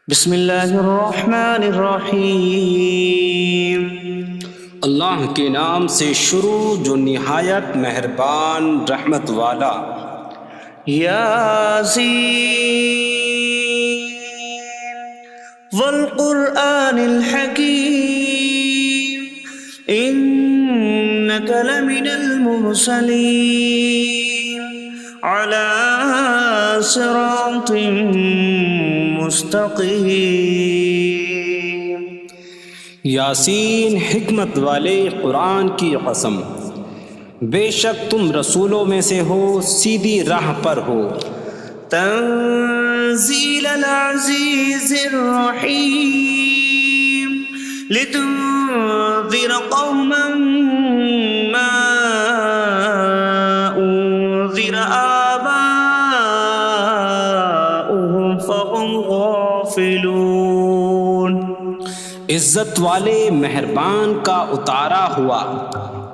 بسم اللہ الرحمن الرحیم۔ اللہ کے نام سے شروع جو نہایت مہربان رحمت والا۔ یاسین والقرآن الحکیم انک لمن المرسلین علی صراط مستقیم۔ یاسین حکمت والے قرآن کی قسم، بے شک تم رسولوں میں سے ہو، سیدھی راہ پر ہو۔ تنزیل العزیز الرحیم لتنذر قوما ما انذر آباؤهم فهم غافلون۔ عزت والے مہربان کا اتارا ہوا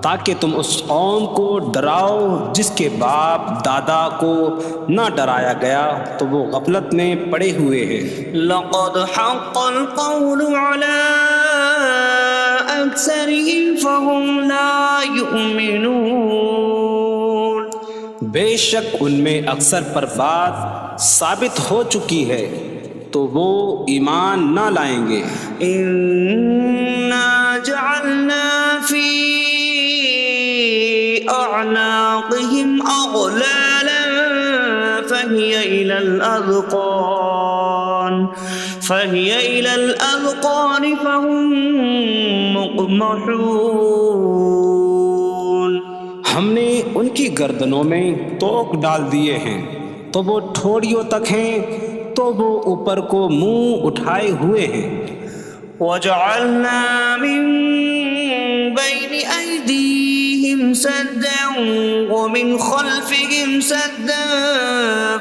تاکہ تم اس قوم کو ڈراؤ جس کے باپ دادا کو نہ ڈرایا گیا تو وہ غفلت میں پڑے ہوئے ہیں۔ لقد حق القول على أكثرهم فهم لا يؤمنون۔ بے شک ان میں اکثر پر بات ثابت ہو چکی ہے تو وہ ایمان نہ لائیں گے۔ إنا جعلنا في أعناقهم أغلالا فهي إلى الأذقان فهم مقمحون۔ ہم نے ان کی گردنوں میں توق ڈال دیے ہیں تو وہ ٹھوڑیوں تک ہیں، تو وہ اوپر کو منہ اٹھائے ہوئے ہیں۔ وجعلنا من بين أيديهم سدا ومن خلفهم سدا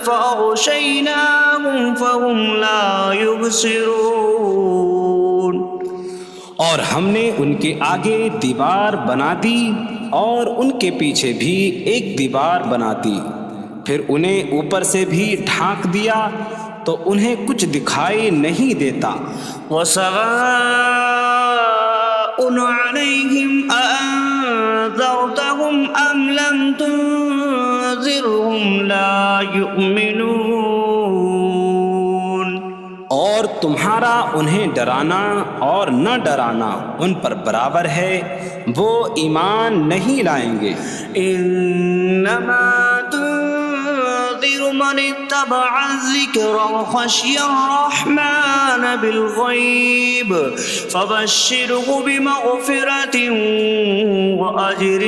فأغشيناهم فهم لا يبصرون۔ اور ہم نے ان کے آگے دیوار بنا دی اور ان کے پیچھے بھی ایک دیوار بنا دی، پھر انہیں اوپر سے بھی ڈھانک دیا تو انہیں کچھ دکھائی نہیں دیتا۔ وسواء عليهم أأنذرتهم أم لم تنذرهم لا يؤمنون۔ اور تمہارا انہیں ڈرانا اور نہ ڈرانا ان پر برابر ہے، وہ ایمان نہیں لائیں گے۔ انما تنذر من اتبع الذکر وخشی الرحمن بالغیب فبشره بمغفرة واجر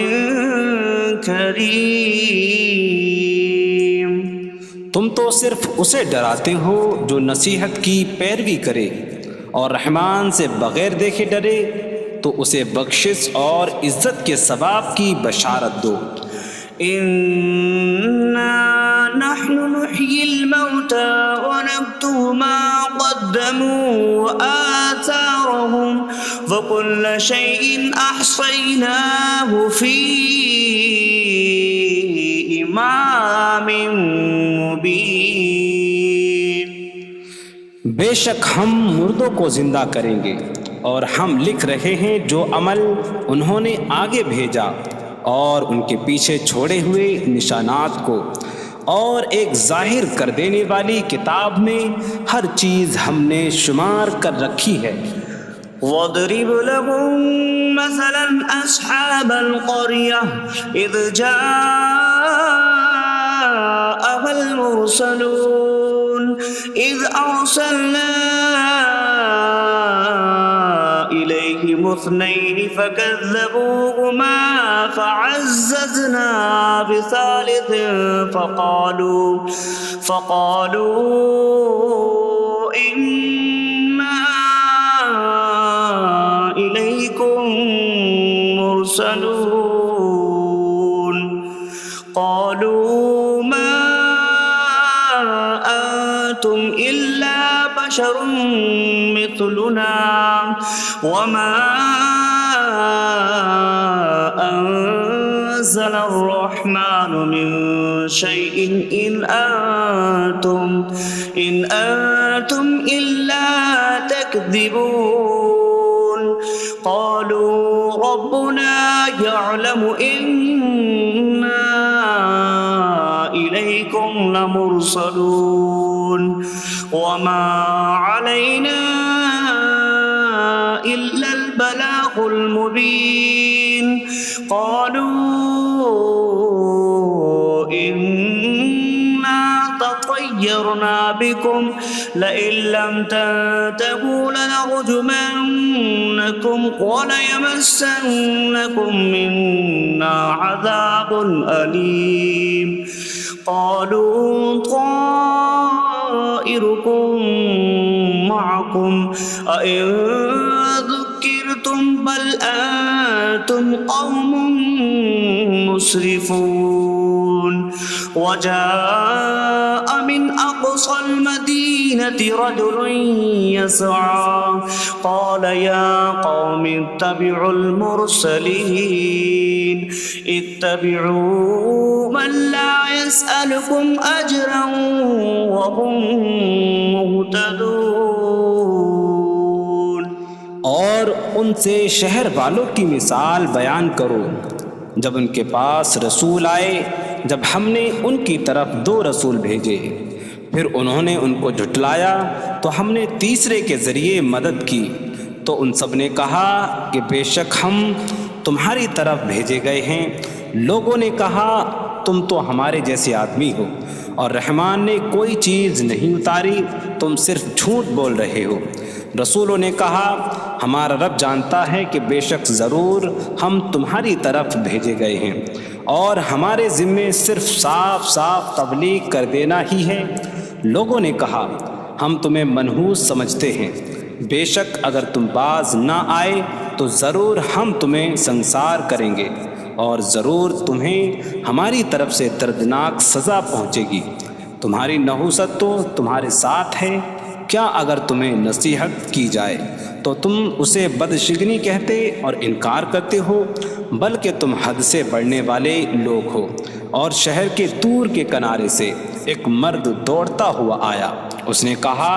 کریم۔ تم تو صرف اسے ڈراتے ہو جو نصیحت کی پیروی کرے اور رحمان سے بغیر دیکھے ڈرے، تو اسے بخشش اور عزت کے ثواب کی بشارت دو۔ انا نحن نحيي الموتى ونكتب ما قدموا وآثارهم وكل شيء أحصيناه في إمام مبين۔ بے شک ہم مردوں کو زندہ کریں گے اور ہم لکھ رہے ہیں جو عمل انہوں نے آگے بھیجا اور ان کے پیچھے چھوڑے ہوئے نشانات کو، اور ایک ظاہر کر دینے والی کتاب میں ہر چیز ہم نے شمار کر رکھی ہے۔ وَاضْرِبْ لَهُم مَّثَلًا أَصْحَابَ الْقَرْيَةِ إِذْ جَاءَهَا الْمُرْسَلُونَ إِذْ أَرْسَلْنَا إِلَيْهِمُ اثْنَيْنِ فَكَذَّبُوهُمَا فَعَزَّزْنَا بِثَالِثٍ فَقَالُوا إِنَّا إِلَيْكُمْ مُرْسَلُونَ۔ قَالُوا مَا أَنتُمْ إِلَّا بَشَرٌ مِثْلُنَا وَمَا أَنتُمْ نزل الرحمن من شيء إن أنتم إلا تكذبون قالوا ربنا يعلم إنا إليكم لمرسلون وما علينا إلا البلاغ المبين قالوا إنا تطيرنا بكم لئن لم تنتهوا لنرجمنكم وليمسنكم منا عذاب أليم قالوا طائركم معكم أئن ذكرتم بل أنتم قوم مسرفون وجاء من أقصى المدينة رجل يسعى قال يا قوم اتبعوا المرسلين اتبعوا من لا يسألكم أجرا وهم مهتدون اور ان سے شہر والوں کی مثال بیان کرو جب ان کے پاس رسول آئے جب ہم نے ان کی طرف 2 رسول بھیجے پھر انہوں نے ان کو جھٹلایا تو ہم نے تیسرے کے ذریعے مدد کی تو ان سب نے کہا کہ بے شک ہم تمہاری طرف بھیجے گئے ہیں لوگوں نے کہا تم تو ہمارے جیسے آدمی ہو اور رحمان نے کوئی چیز نہیں اتاری تم صرف جھوٹ بول رہے ہو رسولوں نے کہا ہمارا رب جانتا ہے کہ بے شک ضرور ہم تمہاری طرف بھیجے گئے ہیں اور ہمارے ذمے صرف صاف صاف تبلیغ کر دینا ہی ہے لوگوں نے کہا ہم تمہیں منحوس سمجھتے ہیں بے شک اگر تم باز نہ آئے تو ضرور ہم تمہیں سنسار کریں گے اور ضرور تمہیں ہماری طرف سے دردناک سزا پہنچے گی تمہاری نحوست تو تمہارے ساتھ ہے کیا اگر تمہیں نصیحت کی جائے تو تم اسے بدشگنی کہتے اور انکار کرتے ہو بلکہ تم حد سے بڑھنے والے لوگ ہو اور شہر کے دور کے کنارے سے ایک مرد دوڑتا ہوا آیا اس نے کہا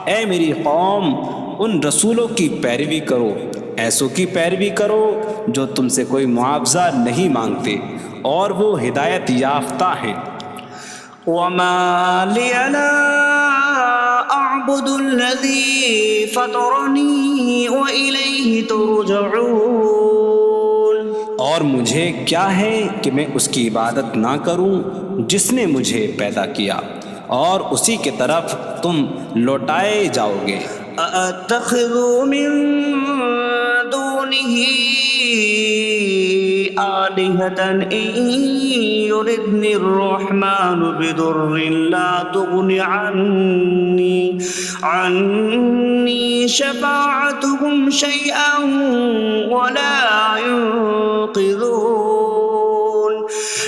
اے میری قوم ان رسولوں کی پیروی کرو ایسوں کی پیروی کرو جو تم سے کوئی معاوضہ نہیں مانگتے اور وہ ہدایت یافتہ ہیں وما لي لا أعبد الذي فطرني وإليه ترجعون اور مجھے کیا ہے کہ میں اس کی عبادت نہ کروں جس نے مجھے پیدا کیا اور اسی کی طرف تم لوٹائے جاؤ گے أأتخذ من دونه آلهة إن يردني الرحمن بضر لا تغن عني شفاعتهم شيئا ولا ينقذون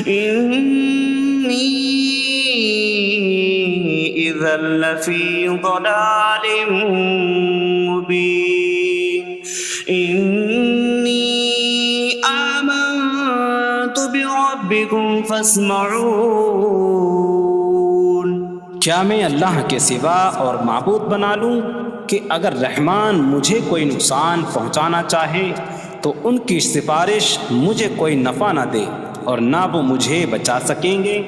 إني إذا لفي ضلال مبين إني آمنت بربكم فاسمعون کیا میں اللہ کے سوا اور معبود بنا لوں کہ اگر رحمان مجھے کوئی نقصان پہنچانا چاہے تو ان کی سفارش مجھے کوئی نفع نہ دے اور نہ وہ مجھے بچا سکیں گے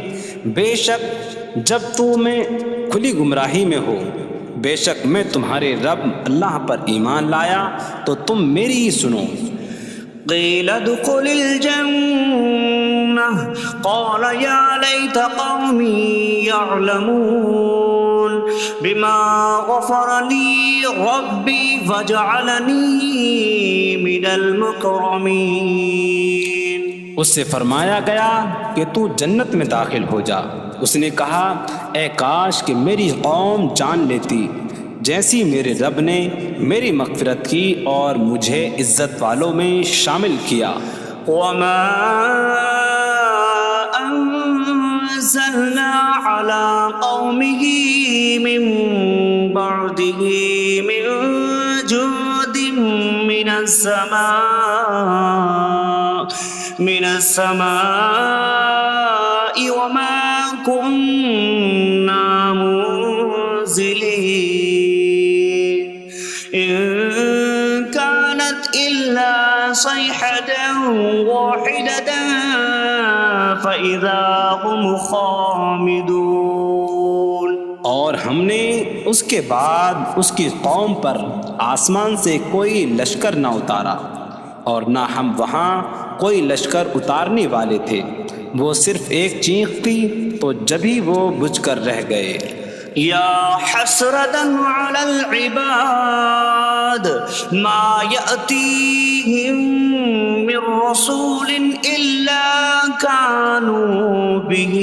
بے شک جب میں کھلی گمراہی میں ہو بے شک میں تمہارے رب اللہ پر ایمان لایا تو تم میری ہی سنو قيل ادخل الجنة قال يا ليت قومي يعلمون بما غفر لي ربي فجعلني من المكرمين اس سے فرمایا گیا کہ تو جنت میں داخل ہو جا اس نے کہا اے کاش کہ میری قوم جان لیتی جیسی میرے رب نے میری مغفرت کی اور مجھے عزت والوں میں شامل کیا وما أنزلنا على قومه من بعده من جود من السماء من السماء وما كنا منزلين إن كانت إلا صيحة واحدة فإذا هم خامدون۔ اور ہم نے اس کے بعد اس کی قوم پر آسمان سے کوئی لشکر نہ اتارا، اور نہ ہم وہاں کوئی لشکر اتارنے والے تھے، وہ صرف ایک چیخ تھی تو جبھی وہ بجھ کر رہ گئے۔ یا حسرة على العباد ما يأتيهم من رسول إلا كانوا به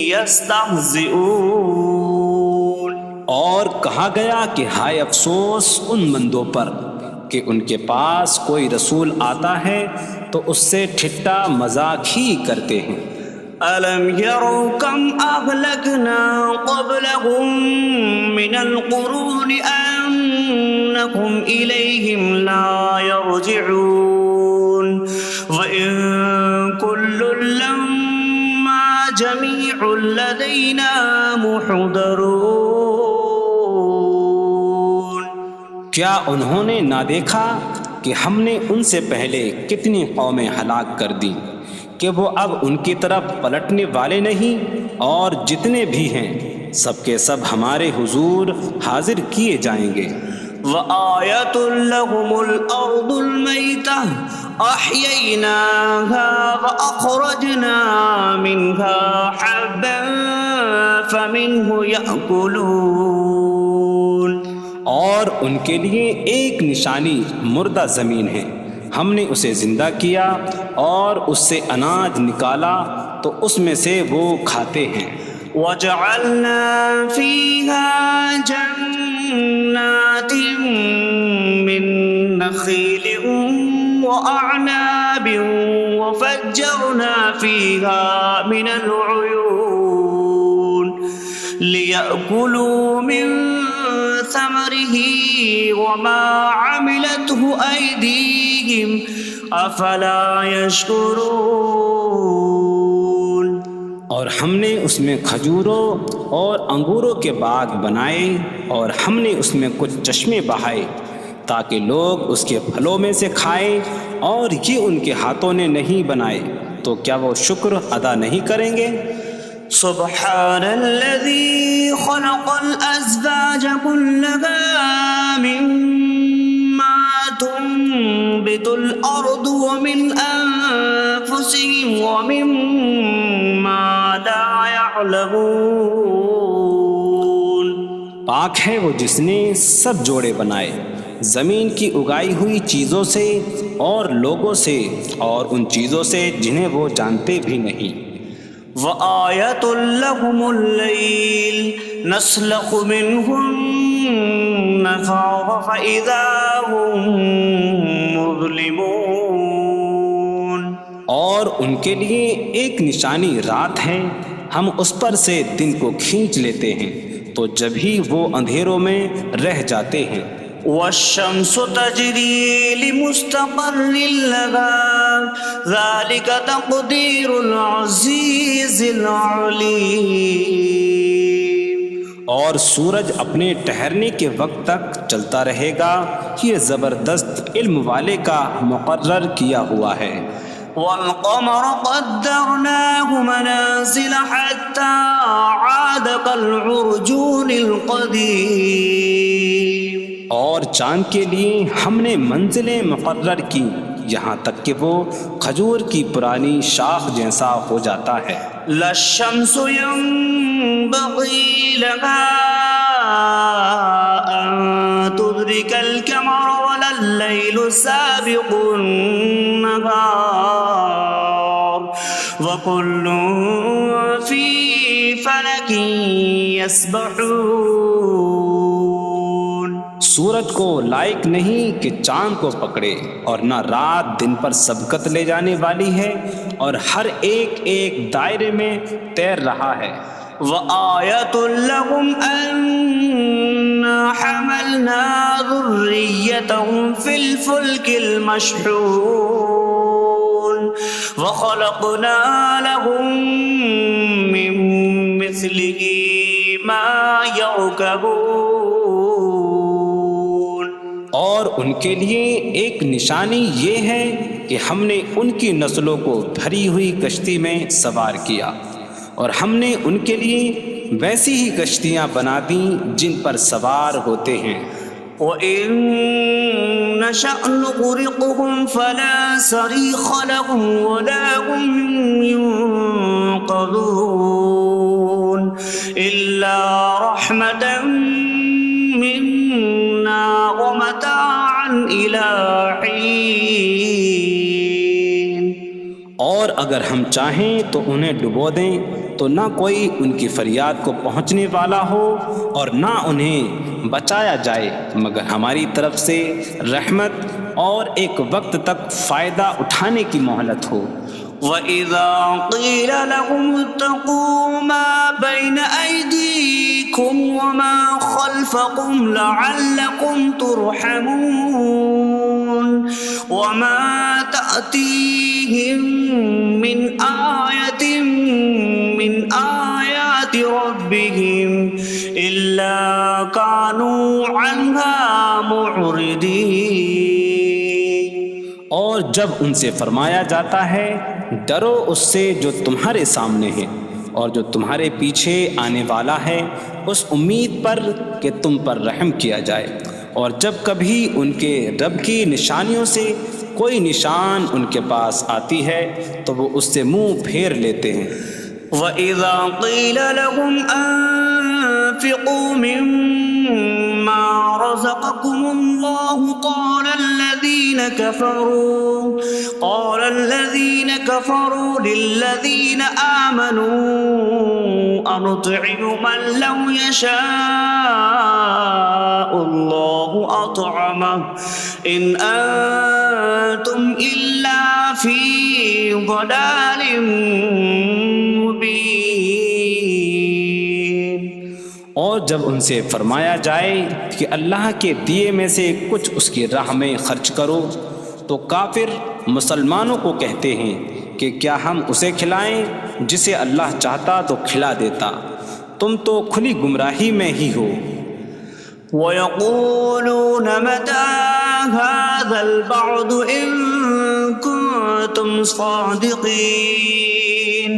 يستهزئون۔ اور کہا گیا کہ ہائے افسوس ان بندوں پر کہ ان کے پاس کوئی رسول آتا ہے تو اس سے ٹھٹا مذاق ہی کرتے ہیں۔ أَلَمْ يَرَوْا كَمْ أَهْلَكْنَا قَبْلَهُمْ مِنَ الْقُرُونِ أَنَّكُمْ إِلَيْهِمْ لَا يَرْجِعُونَ وَإِن كُلٌّ لَّمَّا جَمِيعٌ لَّدَيْنَا مُحْضَرُونَ۔ کیا انہوں نے نہ دیکھا کہ ہم نے ان سے پہلے کتنی قومیں ہلاک کر دیں کہ وہ اب ان کی طرف پلٹنے والے نہیں، اور جتنے بھی ہیں سب کے سب ہمارے حضور حاضر کیے جائیں گے۔ وَآيَةٌ لَّهُمُ الْأَرْضُ الْمَيْتَةُ أَحْيَيْنَاهَا وَأَخْرَجْنَا مِنْهَا حَبًّا فَمِنْهُ يَأْكُلُونَ۔ اور ان کے لیے ایک نشانی مردہ زمین ہے، ہم نے اسے زندہ کیا اور اس سے اناج نکالا تو اس میں سے وہ کھاتے ہیں۔ وَجَعَلْنَا فِيهَا جَنَّاتٍ مِّن نَّخِيلٍ وَأَعْنَابٍ وَفَجَّرْنَا فِيهَا مِنَ الْعُيُونِ لِيَأْكُلُوا مِن ثَمَرِهِ وَمَا عَمِلَتْهُ أَيْدِيهِمْ أَفَلَا يَشْكُرُونَ۔ اور ہم نے اس میں کھجوروں اور انگوروں کے باغ بنائے، اور ہم نے اس میں کچھ چشمے بہائے تاکہ لوگ اس کے پھلوں میں سے کھائیں، اور یہ ان کے ہاتھوں نے نہیں بنائے، تو کیا وہ شکر ادا نہیں کریں گے؟ سبحان الذي خلق الأزواج كلها مما تنبت الأرض ومن أنفسهم ومما لا يعلمون۔ پاک ہے وہ جس نے سب جوڑے بنائے زمین کی اگائی ہوئی چیزوں سے اور لوگوں سے اور ان چیزوں سے جنہیں وہ جانتے بھی نہیں۔ وَآيَةٌ لَّهُمُ اللَّيْلُ نَسْلَخُ مِنْهُ النَّهَارَ فَإِذَا هُم مُظْلِمُونَ۔ اور ان کے لیے ایک نشانی رات ہے، ہم اس پر سے دن کو کھینچ لیتے ہیں تو جبھی وہ اندھیروں میں رہ جاتے ہیں۔ وَالشَّمْسُ تَجْرِي لِمُسْتَقَرٍّ لَّهَا ذَلِكَ تَقْدِيرُ الْعَزِيزِ الْعَلِيمِ۔ اور سورج اپنے ٹھہرنے کے وقت تک چلتا رہے گا، یہ زبردست علم والے کا مقرر کیا ہوا ہے۔ وَالْقَمَرَ قَدَّرْنَاهُ مَنَازِلَ حَتَّى عَادَ كَالْعُرْجُونِ الْقَدِيمِ۔ اور چاند کے لیے ہم نے منزلیں مقرر کی یہاں تک کہ وہ کھجور کی پرانی شاخ جیسا ہو جاتا ہے۔ لا الشمس ينبغي لها أن تدرك القمر ولا الليل سابق النهار وكل في فلك يسبحون۔ سورج کو لائق نہیں کہ چاند کو پکڑے، اور نہ رات دن پر سبقت لے جانے والی ہے، اور ہر ایک ایک دائرے میں تیر رہا ہے۔ وَآيَةٌ لَّهُمْ أَنَّا حَمَلْنَا ذُرِّيَّتَهُمْ فِي الْفُلْكِ الْمَشْحُونِ۔ وخلقنا لهم من مثله ما يركبون. اور ان کے لیے ایک نشانی یہ ہے کہ ہم نے ان کی نسلوں کو بھری ہوئی کشتی میں سوار کیا، اور ہم نے ان کے لیے ویسی ہی کشتیاں بنا دیں جن پر سوار ہوتے ہیں. وَإِن نَّشَأْ نُغْرِقْهُمْ فَلَا صَرِيخَ لَهُمْ وَلَا هُمْ يُنقَذُونَ إِلَّا رَحْمَةً مِّنَّا وَمَتَاعًا إِلَىٰ حِينٍ. اور اگر ہم چاہیں تو انہیں ڈبو دیں تو نہ کوئی ان کی فریاد کو پہنچنے والا ہو اور نہ انہیں بچایا جائے مگر ہماری طرف سے رحمت اور ایک وقت تک فائدہ اٹھانے کی مہلت ہو. وَإِذَا قِيلَ لَهُمُ اتَّقُوا مَا بَيْنَ أَيْدِيكُمْ وَمَا خَلْفَكُمْ لَعَلَّكُمْ تُرْحَمُونَ وَمَا تَأْتِيهِم مِّنْ آيَةٍ مِّنْ آيَاتِ رَبِّهِمْ إِلَّا كَانُوا عَنْهَا مُعْرِضِينَ. اور جب ان سے فرمایا جاتا ہے ڈرو اس سے جو تمہارے سامنے ہے اور جو تمہارے پیچھے آنے والا ہے، اس امید پر کہ تم پر رحم کیا جائے، اور جب کبھی ان کے رب کی نشانیوں سے کوئی نشان ان کے پاس آتی ہے تو وہ اس سے منہ پھیر لیتے ہیں. وَإِذَا قِيلَ لَهُمْ أَنفِقُوا مِمَّا رَزَقَكُمُ اللَّهُ قَالَ الَّذِينَ كَفَرُوا لِلَّذِينَ آمَنُوا أَنُطْعِمُ مَن لَّوْ يَشَاءُ اللَّهُ أَطْعَمَهُ إِنْ أَنتُمْ إِلَّا فِي ضَلَالٍ مبین. اور جب ان سے فرمایا جائے کہ اللہ کے دیے میں سے کچھ اس کی راہ میں خرچ کرو تو کافر مسلمانوں کو کہتے ہیں کہ کیا ہم اسے کھلائیں جسے اللہ چاہتا تو کھلا دیتا، تم تو کھلی گمراہی میں ہی ہو. وَيَقُولُونَ مَتَىٰ هَٰذَا الْوَعْدُ إِن كُنتُمْ صَادِقِينَ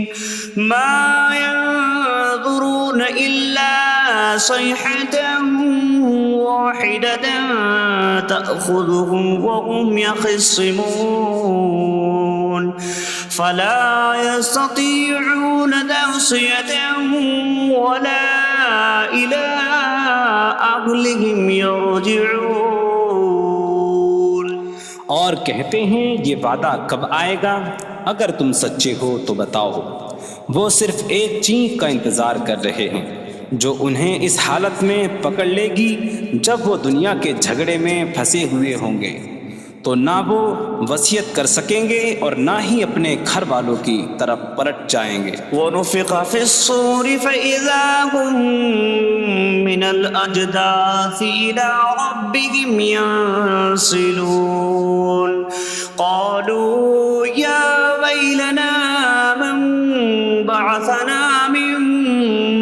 مَا يَنظُرُونَ إِلَّا صَيْحَةً وَاحِدَةً تَأْخُذُهُمْ وَهُمْ يَخِصِّمُونَ فَلَا يَسْتَطِيعُونَ تَوْصِيَةً وَلَا إِلَىٰ أَهْلِهِمْ يَرْجِعُونَ. اور کہتے ہیں یہ وعدہ کب آئے گا؟ اگر تم سچے ہو تو بتاؤ. وہ صرف ایک چینک کا انتظار کر رہے ہیں جو انہیں اس حالت میں پکڑ لے گی جب وہ دنیا کے جھگڑے میں پھنسے ہوئے ہوں گے، تو نہ وہ وصیت کر سکیں گے اور نہ ہی اپنے گھر والوں کی طرف پلٹ جائیں گے. وَنُفِخَ فِي الصُّورِ فَإِذَا هُم مِّنَ الْأَجْدَاثِ إِلَىٰ رَبِّهِمْ يَنسِلُونَ قَالُوا يَا وَيْلَنَا مَن بَعَثَنَا مِن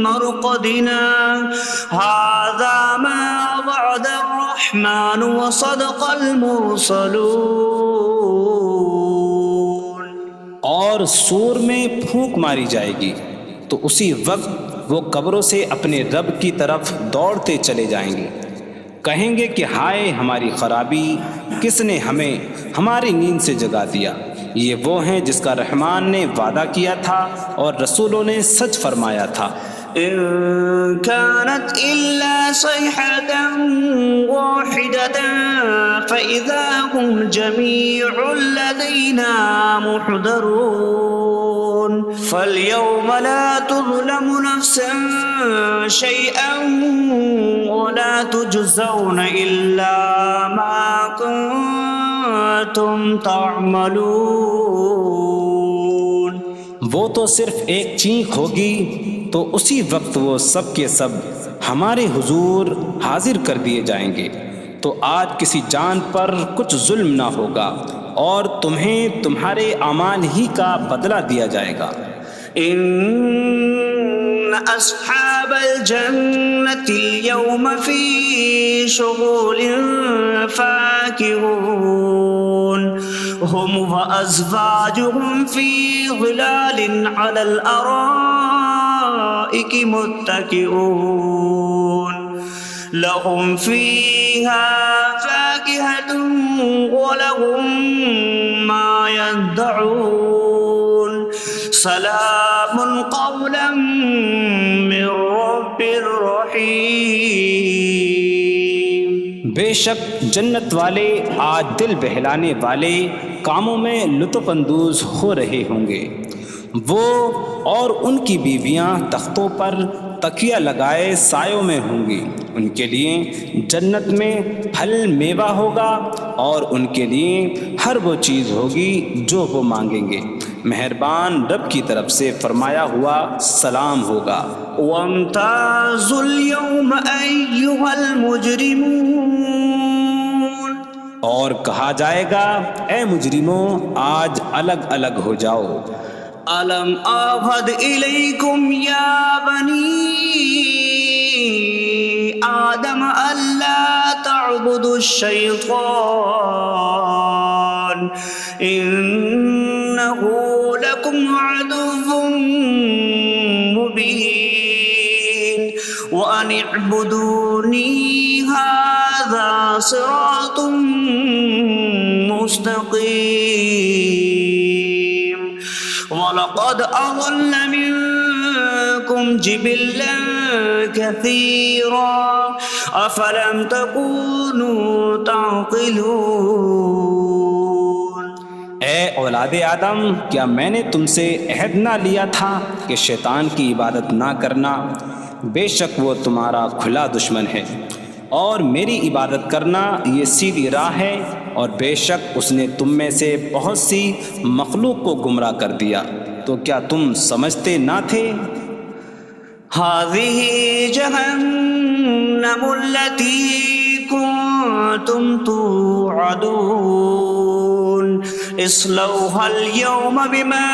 مَّرْقَدِنَا هَٰذَا مَا وَعَدَ الرَّحْمَٰنُ وَصَدَقَ الْمُرْسَلُونَ. اور سور میں پھونک ماری جائے گی تو اسی وقت وہ قبروں سے اپنے رب کی طرف دوڑتے چلے جائیں گے، کہیں گے کہ ہائے ہماری خرابی، کس نے ہمیں ہماری نیند سے جگا دیا. یہ وہ ہیں جس کا رحمان نے وعدہ کیا تھا اور رسولوں نے سچ فرمایا تھا. إن كانت إلا صيحة واحدة فإذا هم جميع لدينا محضرون. فاليوم لا تظلم نفس شيئا ولا تجزون إلا ما كنتم تعملون. وہ تو صرف ایک چینک ہوگی تو اسی وقت وہ سب کے سب ہمارے حضور حاضر کر دیے جائیں گے، تو آج کسی جان پر کچھ ظلم نہ ہوگا اور تمہیں تمہارے اعمال ہی کا بدلہ دیا جائے گا۔ إن أصحاب الجنة اليوم في شغل فاكهون هم وأزواجهم في ظلال على الأرائك متكئون لهم فيها فاكهة ولهم ما يدعون سلام قولا من رب رحیم۔ بے شک جنت والے آج دل بہلانے والے کاموں میں لطف اندوز ہو رہے ہوں گے۔ وہ اور ان کی بیویاں تختوں پر تکیہ لگائے سایوں میں ہوں گی۔ ان کے لیے جنت میں پھل میوہ ہوگا اور ان کے لیے ہر وہ چیز ہوگی جو وہ مانگیں گے۔ مہربان رب کی طرف سے فرمایا ہوا سلام ہوگا۔ وامتازوا اليوم أيها المجرمون، اور کہا جائے گا اے مجرموں آج الگ الگ ہو جاؤ۔ ألم أعهد إليكم يا بني آدم ألا تعبدوا الشيطان إنه لكم عدو مبين وأن اعبدوني هذا صراط مستقيم وَلَقَدْ أَضَلَّ مِنكُمْ جِبِلًّا كَثِيرًا أَفَلَمْ تَكُونُوا تَعْقِلُونَ۔ اے اولاد آدم، کیا میں نے تم سے عہد نہ لیا تھا کہ شیطان کی عبادت نہ کرنا؟ بے شک وہ تمہارا کھلا دشمن ہے، اور میری عبادت کرنا یہ سیدھی راہ ہے، اور بے شک اس نے تم میں سے بہت سی مخلوق کو گمراہ کر دیا، تو کیا تم سمجھتے نہ تھے؟ هذه جهنم التي كنتم توعدون اصلوها اليوم بما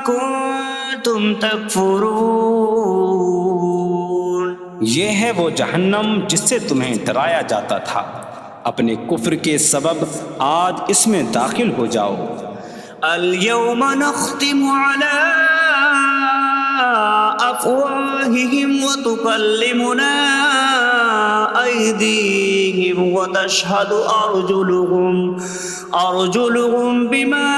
كنتم تكفرون۔ یہ ہے وہ جہنم جس سے تمہیں ڈرایا جاتا تھا، اپنے کفر کے سبب آج اس میں داخل ہو جاؤ۔ اليوم نختم على أفواههم وتكلمنا أيديهم وتشهد أرجلهم بما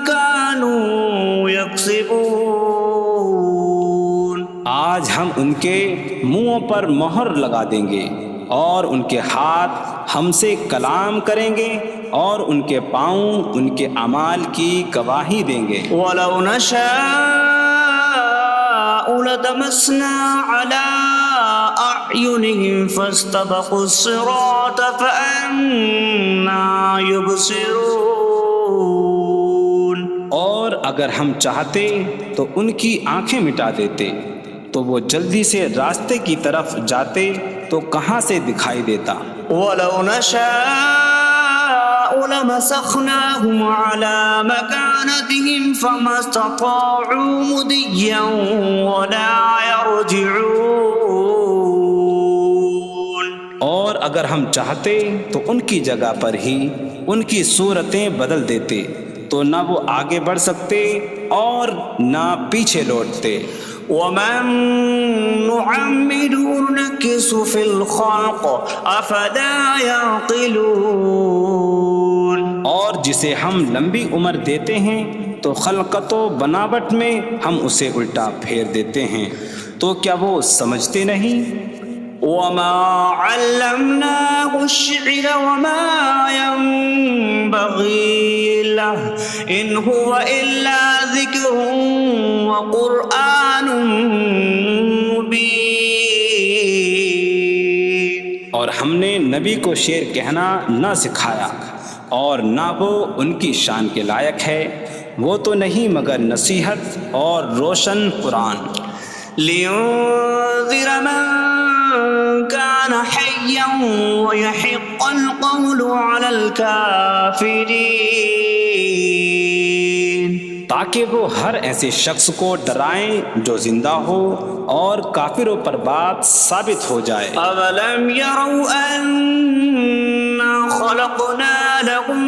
كانوا يكسبون۔ آج ہم ان کے منہوں پر مہر لگا دیں گے، اور ان کے ہاتھ ہم سے کلام کریں گے، اور ان کے پاؤں ان کے اعمال کی گواہی دیں گے۔ وَلَوْ نَشَاءُ لَطَمَسْنَا عَلَىٰ أَعْيُنِهِمْ فَاسْتَبَقُوا الصِّرَاطَ فَأَنَّىٰ يُبْصِرُونَ۔ اور اگر ہم چاہتے تو ان کی آنکھیں مٹا دیتے، تو وہ جلدی سے راستے کی طرف جاتے تو کہاں سے دکھائی دیتا۔ وَلَوْ نَشَاءُ لَمَسَخْنَاهُمْ عَلَىٰ مَكَانَتِهِمْ فَمَا اسْتَطَاعُوا مُضِيًّا وَلَا يَرْجِعُونَ۔ اور اگر ہم چاہتے تو ان کی جگہ پر ہی ان کی صورتیں بدل دیتے، تو نہ وہ آگے بڑھ سکتے اور نہ پیچھے لوٹتے۔ وَمَن نُّعَمِّرْهُ نُنَكِّسْهُ فِي الْخَلْقِ أَفَلَا يَعْقِلُونَ۔ اور جسے ہم لمبی عمر دیتے ہیں تو خلقت و بناوٹ میں ہم اسے الٹا پھیر دیتے ہیں، تو کیا وہ سمجھتے نہیں؟ وَمَا عَلَّمْنَاهُ الشِّعْرَ وَمَا يَنبَغِي لَهُ إِنْ هُوَ إِلَّا ذِكْرٌ وَقُرْآنٌ مُّبِينٌ۔ اور ہم نے نبی کو شعر کہنا نہ سکھایا، اور نہ وہ ان کی شان کے لائق ہے، وہ تو نہیں مگر نصیحت اور روشن قرآن۔ لِيُنذِرَ مَن كَانَ حَيًّا حيا ويحق القول على الكافرين تاکہ وہ ہر ایسے شخص کو ڈرائیں جو زندہ ہو اور کافروں پر بات ثابت ہو جائے۔ أولم يروا أنا خلقنا لهم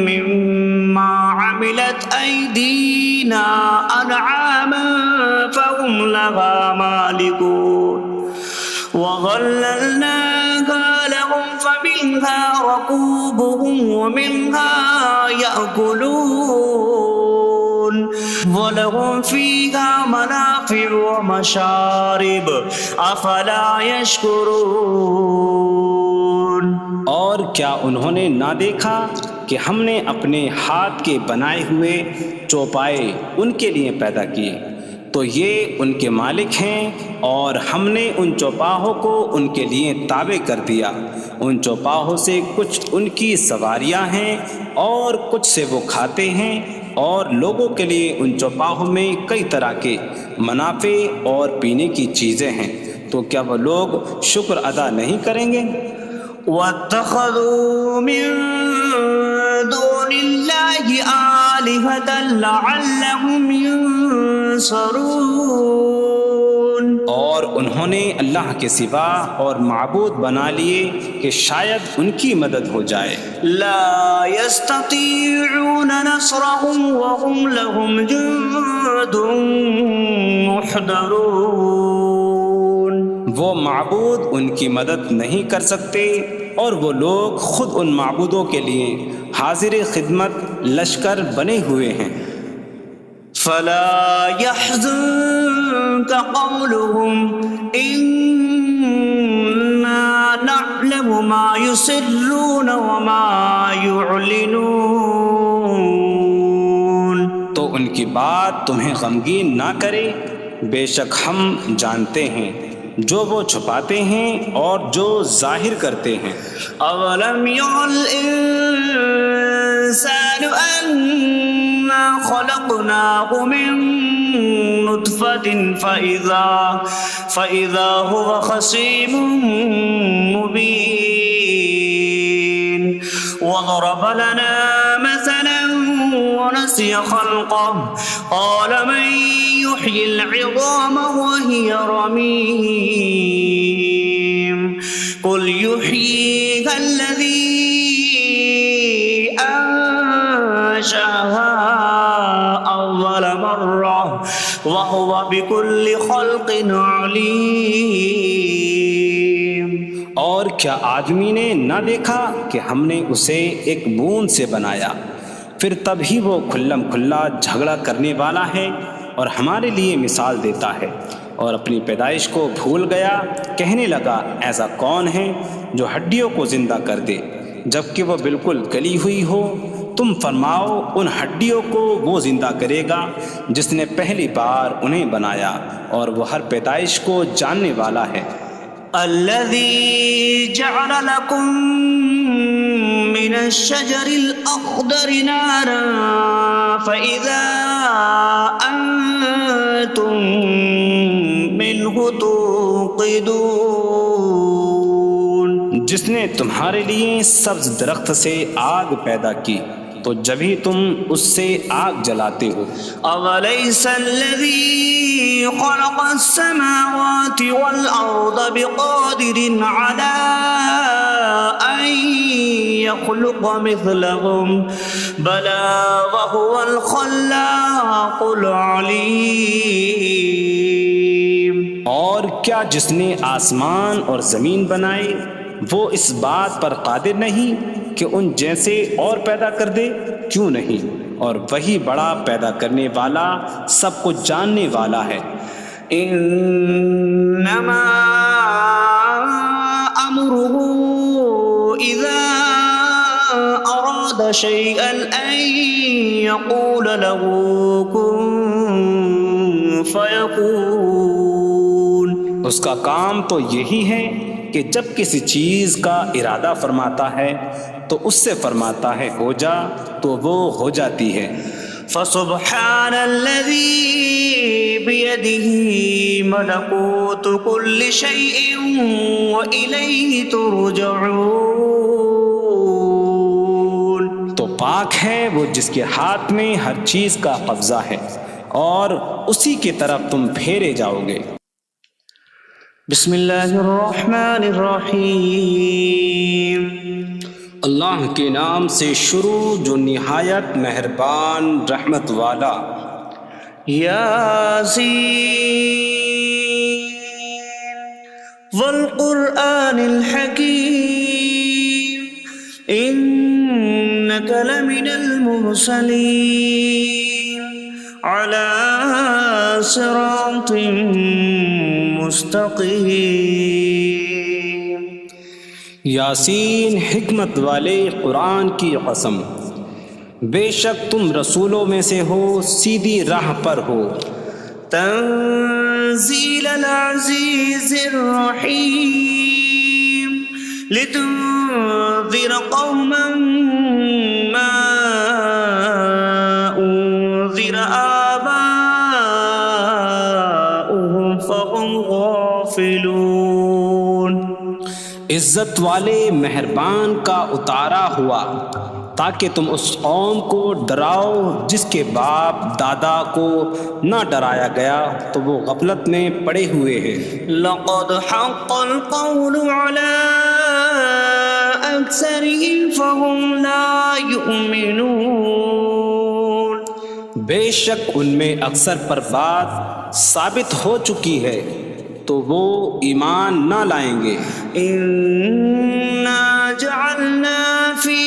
مما عملت أيدينا أنعاما فهم لها مالكون وظللناها لهم فمنها ركوبهم ومنها يأكلون وَلَهُمْ فِيهَا مَنَافِعُ وَمَشَارِبُ أَفَلَا يَشْكُرُونَ۔ اور کیا انہوں نے نہ دیکھا کہ ہم نے اپنے ہاتھ کے بنائے ہوئے چوپائے ان کے لیے پیدا کیے، تو یہ ان کے مالک ہیں، اور ہم نے ان چوپاہوں کو ان کے لیے تابع کر دیا۔ ان چوپاہوں سے کچھ ان کی سواریاں ہیں اور کچھ سے وہ کھاتے ہیں، اور لوگوں کے لیے ان چوپاہوں میں کئی طرح کے منافع اور پینے کی چیزیں ہیں، تو کیا وہ لوگ شکر ادا نہیں کریں گے؟ وَاتَّخَذُوا مِن دُونِ اللَّهِ آلِهَةً لَعَلَّهُمْ يُنصَرُونَ۔ اور انہوں نے اللہ کے سوا اور معبود بنا لیے کہ شاید ان کی مدد ہو جائے۔ لا يستطيعون نصرهم وهم لهم جند محضرون۔ وہ معبود ان کی مدد نہیں کر سکتے، اور وہ لوگ خود ان معبودوں کے لیے حاضر خدمت لشکر بنے ہوئے ہیں۔ فلا يحزنك قولهم إنا نعلم ما يسرون وما يعلنون۔ تو ان کی بات تمہیں غمگین نہ کرے، بے شک ہم جانتے ہیں جو وہ چھپاتے ہیں اور جو ظاہر کرتے ہیں۔ اولم ير الانسان انا خلقناه من نطفة فإذا هو خصيم مبين وضرب لنا مثلا ونسي خلقه قال من يحيي العظام وهي رميم قل يحييها الذي أنشأها أول مرة وهو بكل خلق عليم۔ اور کیا آدمی نے نہ دیکھا کہ ہم نے اسے ایک بوند سے بنایا، پھر تب ہی وہ کھلم کھلا جھگڑا کرنے والا ہے اور ہمارے لیے مثال دیتا ہے، اور اپنی پیدائش کو بھول گیا، کہنے لگا ایسا کون ہے جو ہڈیوں کو زندہ کر دے جبکہ وہ بالکل گلی ہوئی ہو؟ تم فرماؤ ان ہڈیوں کو وہ زندہ کرے گا جس نے پہلی بار انہیں بنایا، اور وہ ہر پیدائش کو جاننے والا ہے۔ الذي جعل لكم من الشجر الأخضر نارا فإذا أنتم منه توقدون۔ جس نے تمہارے لیے سبز درخت سے آگ پیدا کی تو جبھی تم اس سے آگ جلاتے ہو۔ أَوَلَيْسَ الَّذِي خَلَقَ السَّمَاوَاتِ وَالْأَرْضَ بِقَادِرٍ عَلَىٰ أَن يَخْلُقَ مِثْلَهُم بَلَىٰ وَهُوَ الْخَلَّاقُ الْعَلِيمُ۔ اور کیا جس نے آسمان اور زمین بنائے وہ اس بات پر قادر نہیں کہ ان جیسے اور پیدا کر دے؟ کیوں نہیں، اور وہی بڑا پیدا کرنے والا سب کچھ جاننے والا ہے۔ انما امره اذا اراد شيئا ان يقول له كن فيكون۔ اس کا کام تو یہی ہے کہ جب کسی چیز کا ارادہ فرماتا ہے تو اس سے فرماتا ہے ہو جا، تو وہ ہو جاتی ہے۔ فسبحان الذي بيده ملكوت كل شيء وإليه ترجعون. تو پاک ہے وہ جس کے ہاتھ میں ہر چیز کا قبضہ ہے اور اسی کی طرف تم پھیرے جاؤ گے. بسم اللہ الرحمن الرحیم. اللہ کے نام سے شروع جو نہایت مہربان رحمت والا. یاسین والقرآن الحکیم انک لمن المرسلین علی صراط مستقیم. یاسین حکمت والے قرآن کی قسم، بے شک تم رسولوں میں سے ہو، سیدھی راہ پر ہو. تنزیل العزیز الرحیم لتنذر قوما ما انذر آباؤهم فهم غافلون. عزت والے مہربان کا اتارا ہوا تاکہ تم اس قوم کو ڈراؤ جس کے باپ دادا کو نہ ڈرایا گیا تو وہ غفلت میں پڑے ہوئے ہیں. لقد حق القول على أكثرهم فهم لا يؤمنون. بے شک ان میں اکثر پر بات ثابت ہو چکی ہے تو وہ ایمان نہ لائیں گے. إنا جعلنا في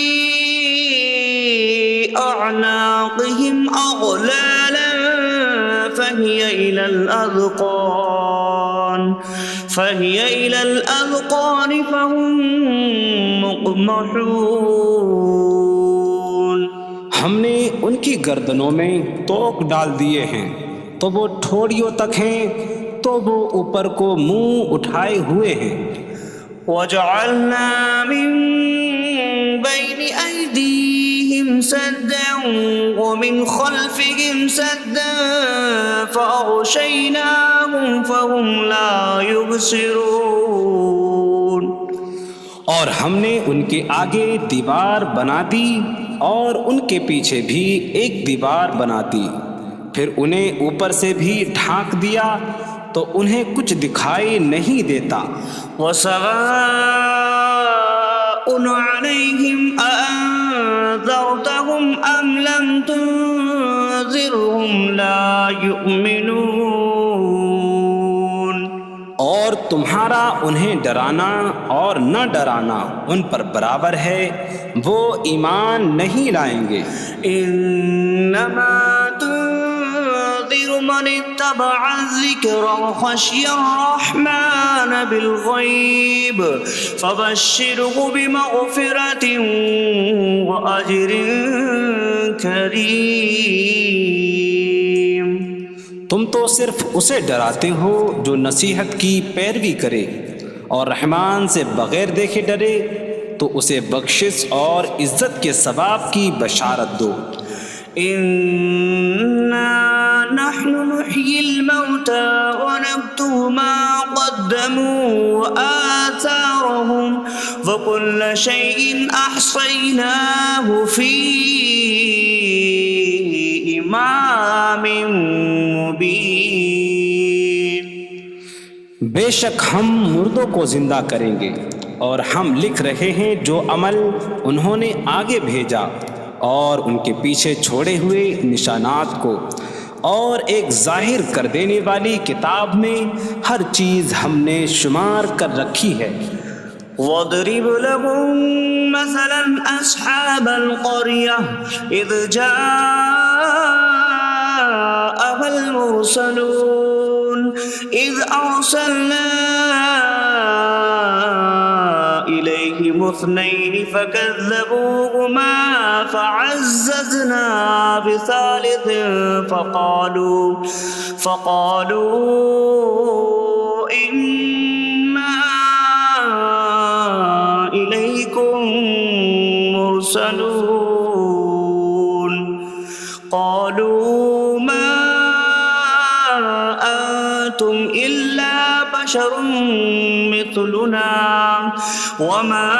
أعناقهم أغلالا فهي إلى الأذقان فهم مقمحون. ہم نے ان کی گردنوں میں توق ڈال دیے ہیں تو وہ ٹھوڑیوں تک ہیں تو وہ اوپر کو منہ اٹھائے ہوئے ہیں. وجعلنا من بين أيديهم سدا ومن خلفهم سدا فأغشيناهم فهم لا يبصرون. اور ہم نے ان کے آگے دیوار بنا دی اور ان کے پیچھے بھی ایک دیوار بنا دی، پھر انہیں اوپر سے بھی ڈھانک دیا تو انہیں کچھ دکھائی نہیں دیتا. وسواء عليهم أأنذرتهم أم لم تنذرهم لا يؤمنون. اور تمہارا انہیں ڈرانا اور نہ ڈرانا ان پر برابر ہے، وہ ایمان نہیں لائیں گے. انما تنذر من اتبع الذکر وخشی الرحمن بالغیب فبشره بمغفرة وأجر کریم. تم تو صرف اسے ڈراتے ہو جو نصیحت کی پیروی کرے اور رحمان سے بغیر دیکھے ڈرے تو اسے بخشش اور عزت کے ثواب کی بشارت دو. انا نحن نحيي الموتى ونكتب ما قدموا وآثارهم وكل شيء أحصيناه في إمام مبين. بے شک ہم مردوں کو زندہ کریں گے اور ہم لکھ رہے ہیں جو عمل انہوں نے آگے بھیجا اور ان کے پیچھے چھوڑے ہوئے نشانات کو، اور ایک ظاہر کر دینے والی کتاب میں ہر چیز ہم نے شمار کر رکھی ہے. وَاضْرِبْ لَهُم مَّثَلًا أَصْحَابَ الْقَرْيَةِ إِذْ جَاءَهَا الْمُرْسَلُونَ إِذْ أَرْسَلْنَا إِلَيْهِمُ اثْنَيْنِ فَكَذَّبُوهُمَا فَعَزَّزْنَا بِثَالِثٍ فَقَالُوا إِنَّا إِلَيْكُمْ مُرْسَلُونَ. قالوا بشر مثلنا وما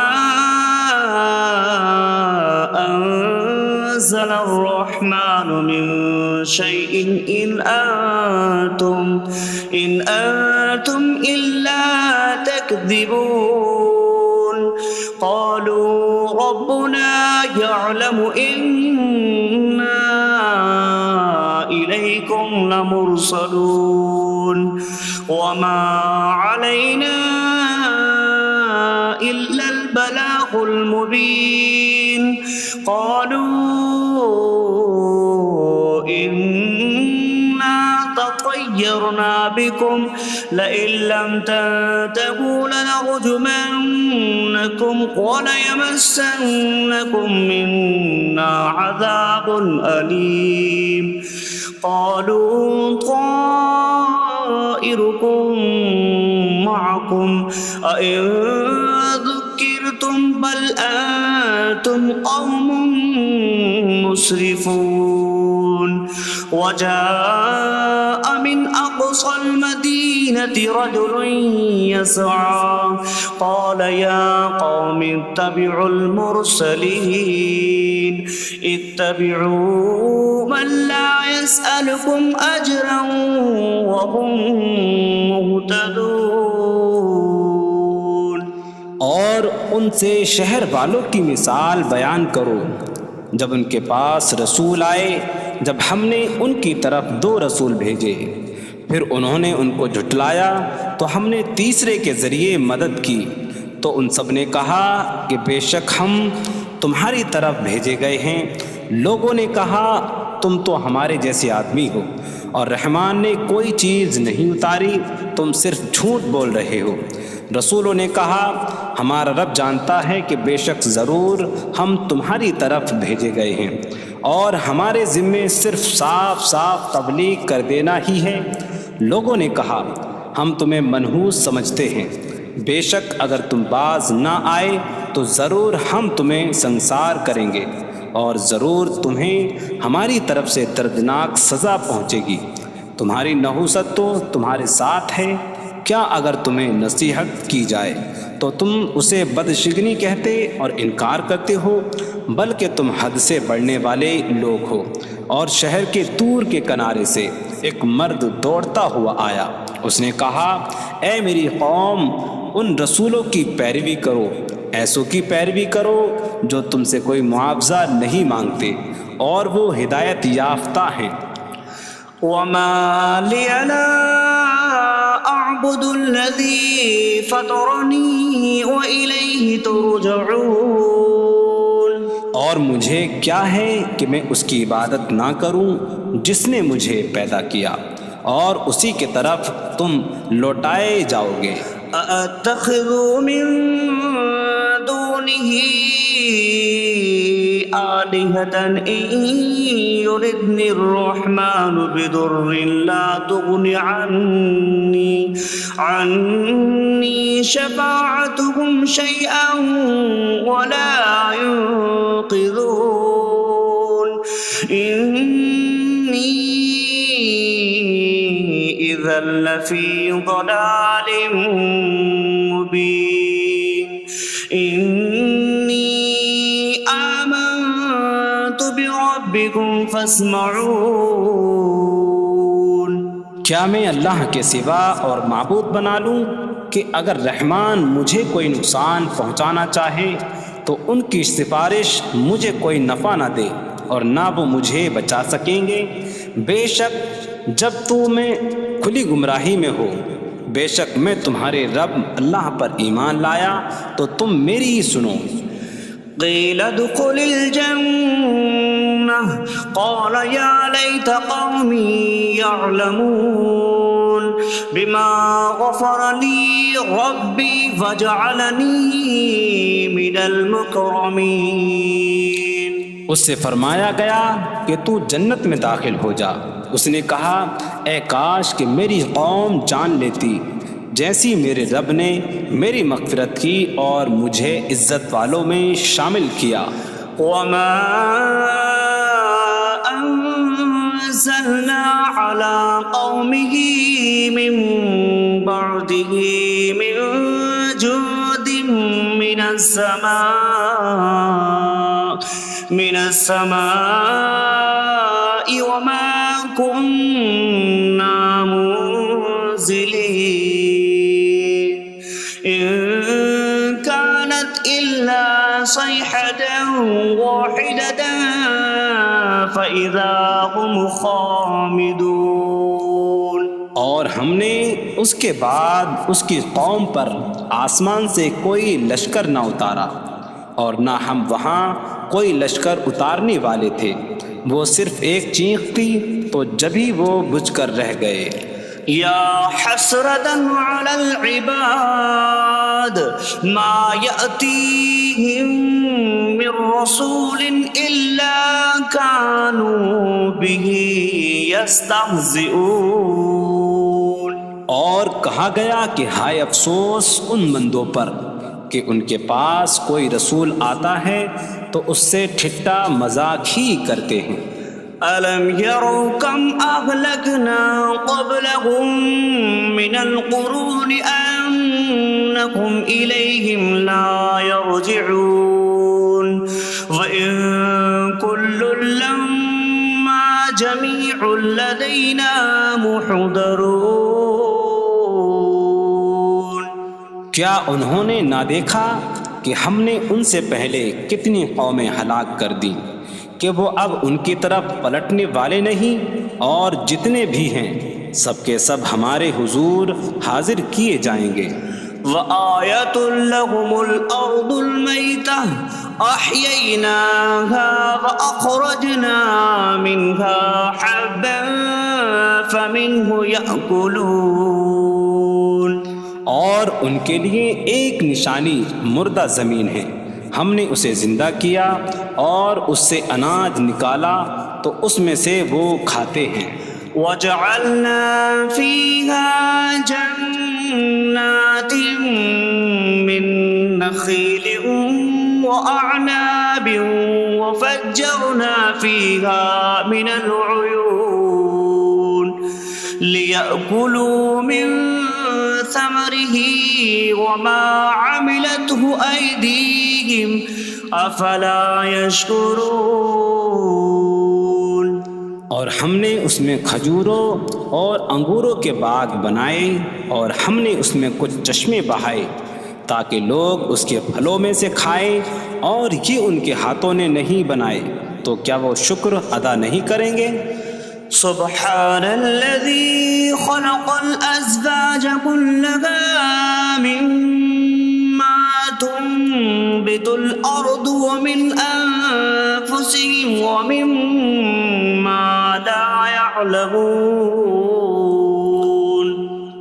أنزل الرحمن من شيء إن أنتم إلا تكذبون قالوا ربنا يعلم إنا إليكم لمرسلون وما علينا إلا البلاغ المبين قالوا إنا تطيرنا بكم لئن لم تنتهوا لنرجمنكم وليمسنكم منا عذاب أليم قالوا طائركم معكم أئن ذكرتم بل أنتم قوم مسرفون وجاء من أقصى المدينة رجل يسعى قال يا قوم اتبعوا المرسلين اتبعوا من لا يسألكم أجرا وهم مهتدون۔ اور ان سے شہر والوں کی مثال بیان کرو جب ان کے پاس رسول آئے، جب ہم نے ان کی طرف 2 رسول بھیجے، پھر انہوں نے ان کو جھٹلایا تو ہم نے تیسرے کے ذریعے مدد کی، تو ان سب نے کہا کہ بے شک ہم تمہاری طرف بھیجے گئے ہیں۔ لوگوں نے کہا تم تو ہمارے جیسے آدمی ہو اور رحمان نے کوئی چیز نہیں اتاری، تم صرف جھوٹ بول رہے ہو۔ رسولوں نے کہا ہمارا رب جانتا ہے کہ بے شک ضرور ہم تمہاری طرف بھیجے گئے ہیں اور ہمارے ذمے صرف صاف صاف تبلیغ کر دینا ہی ہے۔ لوگوں نے کہا ہم تمہیں منحوس سمجھتے ہیں، بے شک اگر تم باز نہ آئے تو ضرور ہم تمہیں سنسار کریں گے اور ضرور تمہیں ہماری طرف سے دردناک سزا پہنچے گی۔ تمہاری نحوست تو تمہارے ساتھ ہے، کیا اگر تمہیں نصیحت کی جائے تو تم اسے بدشگنی کہتے اور انکار کرتے ہو؟ بلکہ تم حد سے بڑھنے والے لوگ ہو۔ اور شہر کے دور کے کنارے سے ایک مرد دوڑتا ہوا آیا، اس نے کہا اے میری قوم، ان رسولوں کی پیروی کرو، ایسوں کی پیروی کرو جو تم سے کوئی معاوضہ نہیں مانگتے اور وہ ہدایت یافتہ ہیں۔ وما لي لا أعبد الذي فطرني وإليه ترجعون۔ اور مجھے کیا ہے کہ میں اس کی عبادت نہ کروں جس نے مجھے پیدا کیا اور اسی کی طرف تم لوٹائے جاؤ گے۔ أأتخذ من دونه آلهة إن يردني الرحمن بضر لا تغن عني شفاعتهم شيئا ولا ينقذون إني إذا لفي ضلال مبين إني آمنت بربكم فاسمعون۔ کیا میں اللہ کے سوا اور معبود بنا لوں کہ اگر رحمان مجھے کوئی نقصان پہنچانا چاہے تو ان کی سفارش مجھے کوئی نفع نہ دے اور نہ وہ مجھے بچا سکیں گے؟ بے شک جب میں کھلی گمراہی میں ہو، بے شک میں تمہارے رب اللہ پر ایمان لایا تو تم میری ہی سنو۔ قیل ادخل الجنہ قال یا لیت قومی یعلمون بما غفر لی ربی فجعلنی من المکرمین۔ اس سے فرمایا گیا کہ تو جنت میں داخل ہو جا۔ اس نے کہا اے کاش کہ میری قوم جان لیتی جیسی میرے رب نے میری مغفرت کی اور مجھے عزت والوں میں شامل کیا۔ وما انزلنا على قومه من بعده من جود من السماء وما كنا منزلين إن كانت إلا صيحة واحدة فإذا هم خامدون۔ اور ہم نے اس کے بعد اس کی قوم پر آسمان سے کوئی لشکر نہ اتارا اور نہ ہم وہاں کوئی لشکر اتارنے والے تھے، وہ صرف ایک چیخ تھی تو جبھی وہ بجھ کر رہ گئے۔ یا حسرتاً علی العباد ما یأتیہم من رسول الا کانوا بہ یستہزئون۔ اور کہا گیا کہ ہائے افسوس ان بندوں پر کہ ان کے پاس کوئی رسول آتا ہے تو اس سے ٹھٹا مذاق ہی کرتے ہیں۔ أَلَمْ يَرَوْا كَمْ أَهْلَكْنَا قَبْلَهُمْ مِنَ الْقُرُونِ أَنَّكُمْ إِلَيْهِمْ لَا يَرْجِعُونَ وَإِن كُلٌّ لَمَّا جَمِيعٌ لَدَيْنَا مُحْضَرُونَ۔ کیا انہوں نے نہ دیکھا کہ ہم نے ان سے پہلے کتنی قومیں ہلاک کر دیں کہ وہ اب ان کی طرف پلٹنے والے نہیں، اور جتنے بھی ہیں سب کے سب ہمارے حضور حاضر کیے جائیں گے۔ وَآیَةٌ لَهُمُ الْأَرْضُ الْمَيْتَةُ أَحْيَيْنَاهَا وَأَخْرَجْنَا مِنْهَا حَبًّا فَمِنْهُ يَأْكُلُونَ۔ اور ان کے لیے ایک نشانی مردہ زمین ہے، ہم نے اسے زندہ کیا اور اس سے اناج نکالا تو اس میں سے وہ کھاتے ہیں۔ وَجَعَلْنَا فِيهَا جَنَّاتٍ مِّن نَخِيلٍ وَأَعْنَابٍ وَفَجَّرْنَا فِيهَا مِنَ الْعُيُونِ لِيَأْكُلُوا مِن ثَمَرِهِ وَمَا عَمِلَتْهُ أَيْدِيهِمْ أَفَلَا يَشْكُرُونَ۔ اور ہم نے اس میں کھجوروں اور انگوروں کے باغ بنائے اور ہم نے اس میں کچھ چشمے بہائے تاکہ لوگ اس کے پھلوں میں سے کھائیں، اور یہ ان کے ہاتھوں نے نہیں بنائے تو کیا وہ شکر ادا نہیں کریں گے؟ سبحان الذي خلق الأزواج كلها مما تنبت الأرض ومن أنفسهم ومما لا يعلمون۔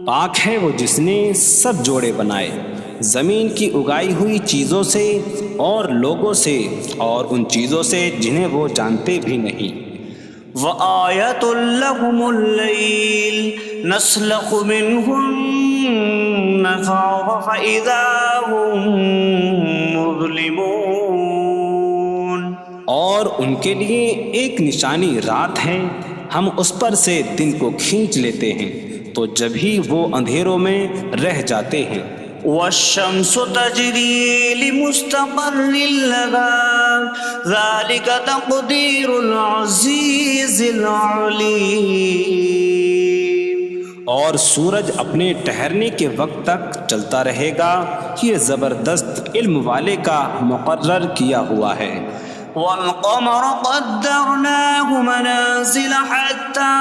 پاک ہے وہ جس نے سب جوڑے بنائے زمین کی اگائی ہوئی چیزوں سے اور لوگوں سے اور ان چیزوں سے جنہیں وہ جانتے بھی نہیں۔ وَآیَةٌ لَهُمُ اللَّيْلُ نَسْلَخُ مِنْهُ النَّهَارَ فَإِذَا هُمْ مُظْلِمُونَ۔ اور ان کے لیے ایک نشانی رات ہے، ہم اس پر سے دن کو کھینچ لیتے ہیں تو جب ہی وہ اندھیروں میں رہ جاتے ہیں۔ وَالشَّمْسُ تَجْرِي لِمُسْتَقَرٍّ لَهَا ذَلِكَ تَقْدِيرُ الْعَزِيزِ الْعَلِيمِ۔ اور سورج اپنے ٹھہرنے کے وقت تک چلتا رہے گا، یہ زبردست علم والے کا مقرر کیا ہوا ہے۔ وَالْقَمَرَ قَدَّرْنَاهُ مَنَازِلَ حَتَّى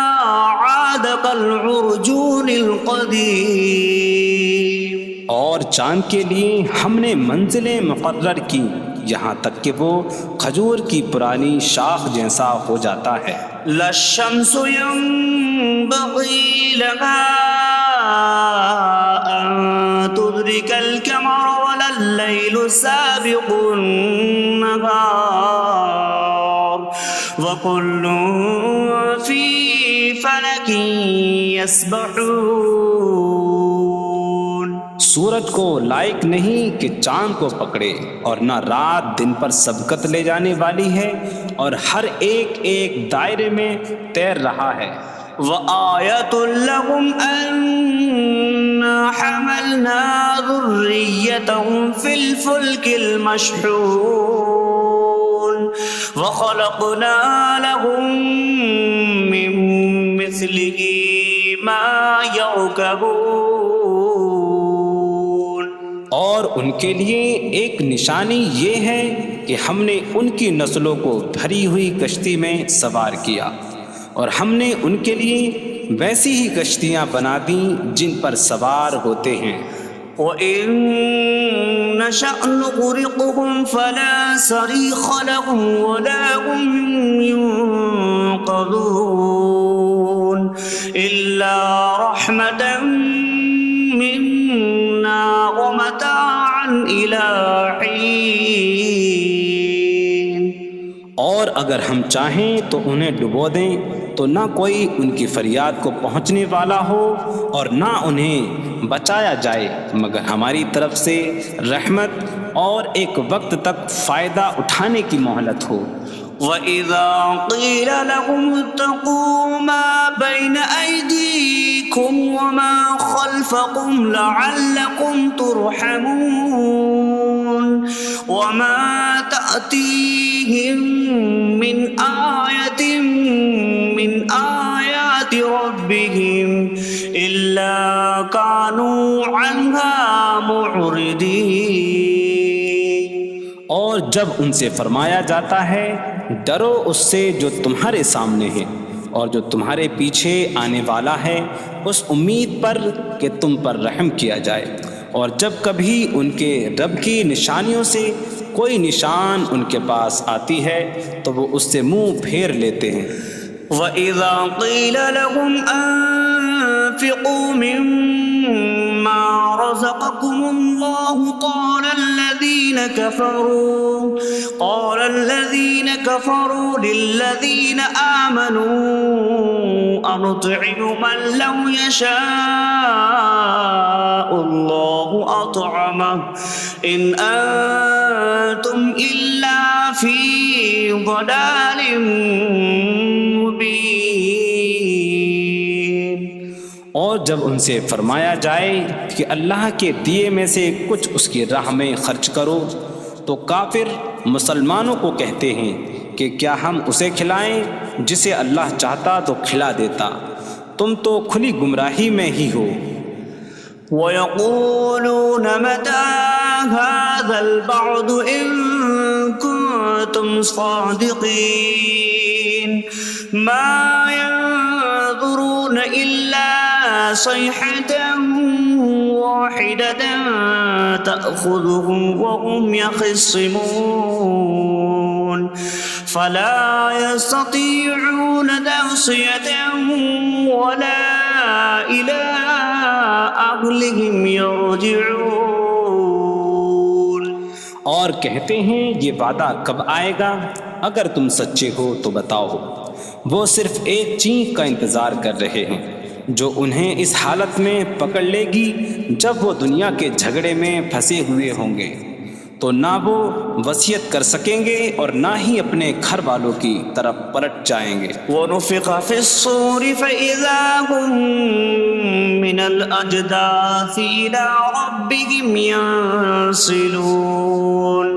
عَادَ كَالْعُرْجُونِ الْقَدِيمِ۔ اور چاند کے لیے ہم نے منزلیں مقرر کی یہاں تک کہ وہ کھجور کی پرانی شاخ جیسا ہو جاتا ہے۔ لا الشمس ينبغي لها أن تدرك القمر ولا الليل سابق النهار وكل في فلك يسبحون۔ سورج کو لائق نہیں کہ چاند کو پکڑے، اور نہ رات دن پر سبقت لے جانے والی ہے، اور ہر ایک ایک دائرے میں تیر رہا ہے۔ وَآیَةٌ لَهُمْ أَنَّا حملنا ذريتهم في الفلك المشحون وخلقنا لهم من مثله ما يركبون۔ اور ان کے لیے ایک نشانی یہ ہے کہ ہم نے ان کی نسلوں کو بھری ہوئی کشتی میں سوار کیا، اور ہم نے ان کے لیے ویسی ہی کشتیاں بنا دیں جن پر سوار ہوتے ہیں۔ وَإِن نَّشَأْ نُغْرِقْهُمْ فَلَا صَرِيخَ لَهُمْ وَلَا هُمْ يُنقَذُونَ إِلَّا رَحْمَةً مِّنَّا وَمَتَاعًا إِلَىٰ حِينٍ۔ اور اگر ہم چاہیں تو انہیں ڈبو دیں تو نہ کوئی ان کی فریاد کو پہنچنے والا ہو اور نہ انہیں بچایا جائے مگر ہماری طرف سے رحمت اور ایک وقت تک فائدہ اٹھانے کی مہلت ہو۔ وَإِذَا قِيلَ لَهُمُ اتَّقُوا مَا بَيْنَ أَيْدِيكُمْ وَمَا خَلْفَكُمْ لَعَلَّكُمْ تُرْحَمُونَ وَمَا تَأْتِيهِم مِّنْ آيَةٍ مِّنْ آيَاتِ رَبِّهِمْ إِلَّا كَانُوا عَنْهَا مُعْرِضِينَ۔ اور جب ان سے فرمایا جاتا ہے ڈرو اس سے جو تمہارے سامنے ہے اور جو تمہارے پیچھے آنے والا ہے، اس امید پر کہ تم پر رحم کیا جائے، اور جب کبھی ان کے رب کی نشانیوں سے کوئی نشان ان کے پاس آتی ہے تو وہ اس سے منہ پھیر لیتے ہیں۔ وَإِذَا قِيلَ لَهُمْ أَنفِقُوا مِمَّا رَزَقَكُمُ اللَّهُ قَالَ الَّذِينَ كَفَرُوا لِلَّذِينَ آمَنُوا أَنُطْعِمُ مَن لَّوْ يَشَاءُ اللَّهُ أَطْعَمَهُ إِنْ أَنتُمْ إِلَّا فِي ضَلَالٍ مُّبِينٍ۔ اور جب ان سے فرمایا جائے کہ اللہ کے دیے میں سے کچھ اس کی راہ میں خرچ کرو تو کافر مسلمانوں کو کہتے ہیں کہ کیا ہم اسے کھلائیں جسے اللہ چاہتا تو کھلا دیتا، تم تو کھلی گمراہی میں ہی ہو۔ وَيَقُولُونَ مَتَىٰ هَٰذَا الْوَعْدُ إِن كُنتُمْ صَادِقِينَ مَا يَنظُرُونَ إِلَّا صَيْحَةً وَاحِدَةً تَأْخُذُهُمْ وَهُمْ يَخِصِّمُونَ فَلَا يَسْتَطِيعُونَ تَوْصِيَةً وَلَا إِلَىٰ أَهْلِهِمْ يَرْجِعُونَ۔ اور کہتے ہیں یہ وعدہ کب آئے گا؟ اگر تم سچے ہو تو بتاؤ۔ وہ صرف ایک چینخ کا انتظار کر رہے ہیں جو انہیں اس حالت میں پکڑ لے گی جب وہ دنیا کے جھگڑے میں پھنسے ہوئے ہوں گے، تو نہ وہ وصیت کر سکیں گے اور نہ ہی اپنے گھر والوں کی طرف پلٹ جائیں گے۔ وَنُفِخَ فِي الصُّورِ فَإِذَا هُم مِّنَ الْأَجْدَاثِ إِلَىٰ رَبِّهِمْ يَنسِلُونَ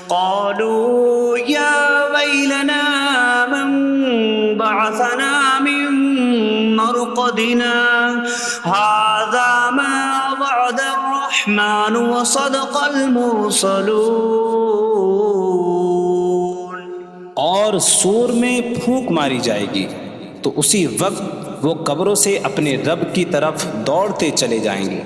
قَالُوا يَا وَيْلَنَا مَن بَعَثَنَا مِن مَّرْقَدِنَا هَٰذَا مَا وَعَدَ الرَّحْمَٰنُ وَصَدَقَ الْمُرْسَلُونَ۔ اور سور میں پھونک ماری جائے گی تو اسی وقت وہ قبروں سے اپنے رب کی طرف دوڑتے چلے جائیں گے،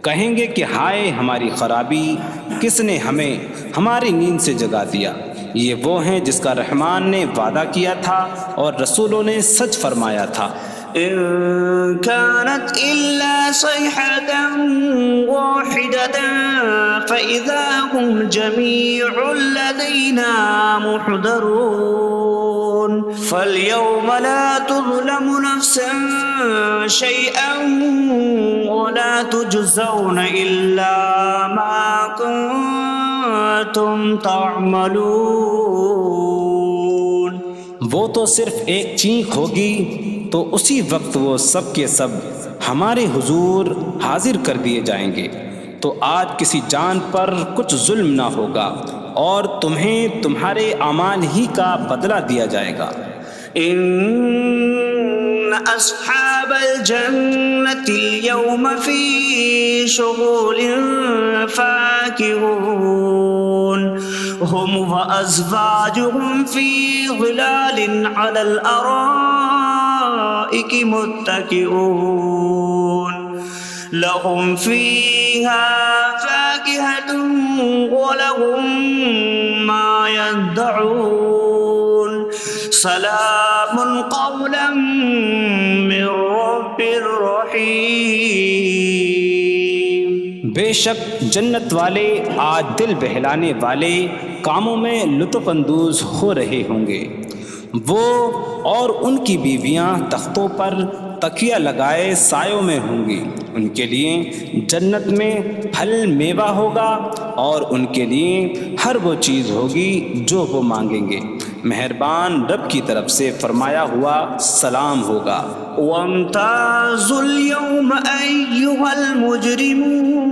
کہیں گے کہ ہائے ہماری خرابی، کس نے ہمیں ہماری نیند سے جگا دیا۔ یہ وہ ہیں جس کا رحمان نے وعدہ کیا تھا اور رسولوں نے سچ فرمایا تھا۔ إن كانت إلا صيحة واحدة فإذا هم جميع لدينا محضرون فاليوم لا تظلم نفس شيئا ولا تجزون إلا ما كنتم تعملون۔ وہ تو صرف ایک چینخ ہوگی تو اسی وقت وہ سب کے سب ہمارے حضور حاضر کر دیے جائیں گے۔ تو آج کسی جان پر کچھ ظلم نہ ہوگا اور تمہیں تمہارے اعمال ہی کا بدلہ دیا جائے گا۔ إن أصحاب الجنة اليوم في شغل فاكهون هم وأزواجهم في ظلال على الأرائك متكئون لهم فيها فاكهة ولهم ما يدعون سلام قولا من رب رحیم۔ بے شک جنت والے آج دل بہلانے والے کاموں میں لطف اندوز ہو رہے ہوں گے۔ وہ اور ان کی بیویاں تختوں پر تکیہ لگائے سایوں میں ہوں گی۔ ان کے لیے جنت میں پھل میوہ ہوگا اور ان کے لیے ہر وہ چیز ہوگی جو وہ مانگیں گے۔ مہربان رب کی طرف سے فرمایا ہوا سلام ہوگا۔ وامتازوا اليوم أيها المجرمون،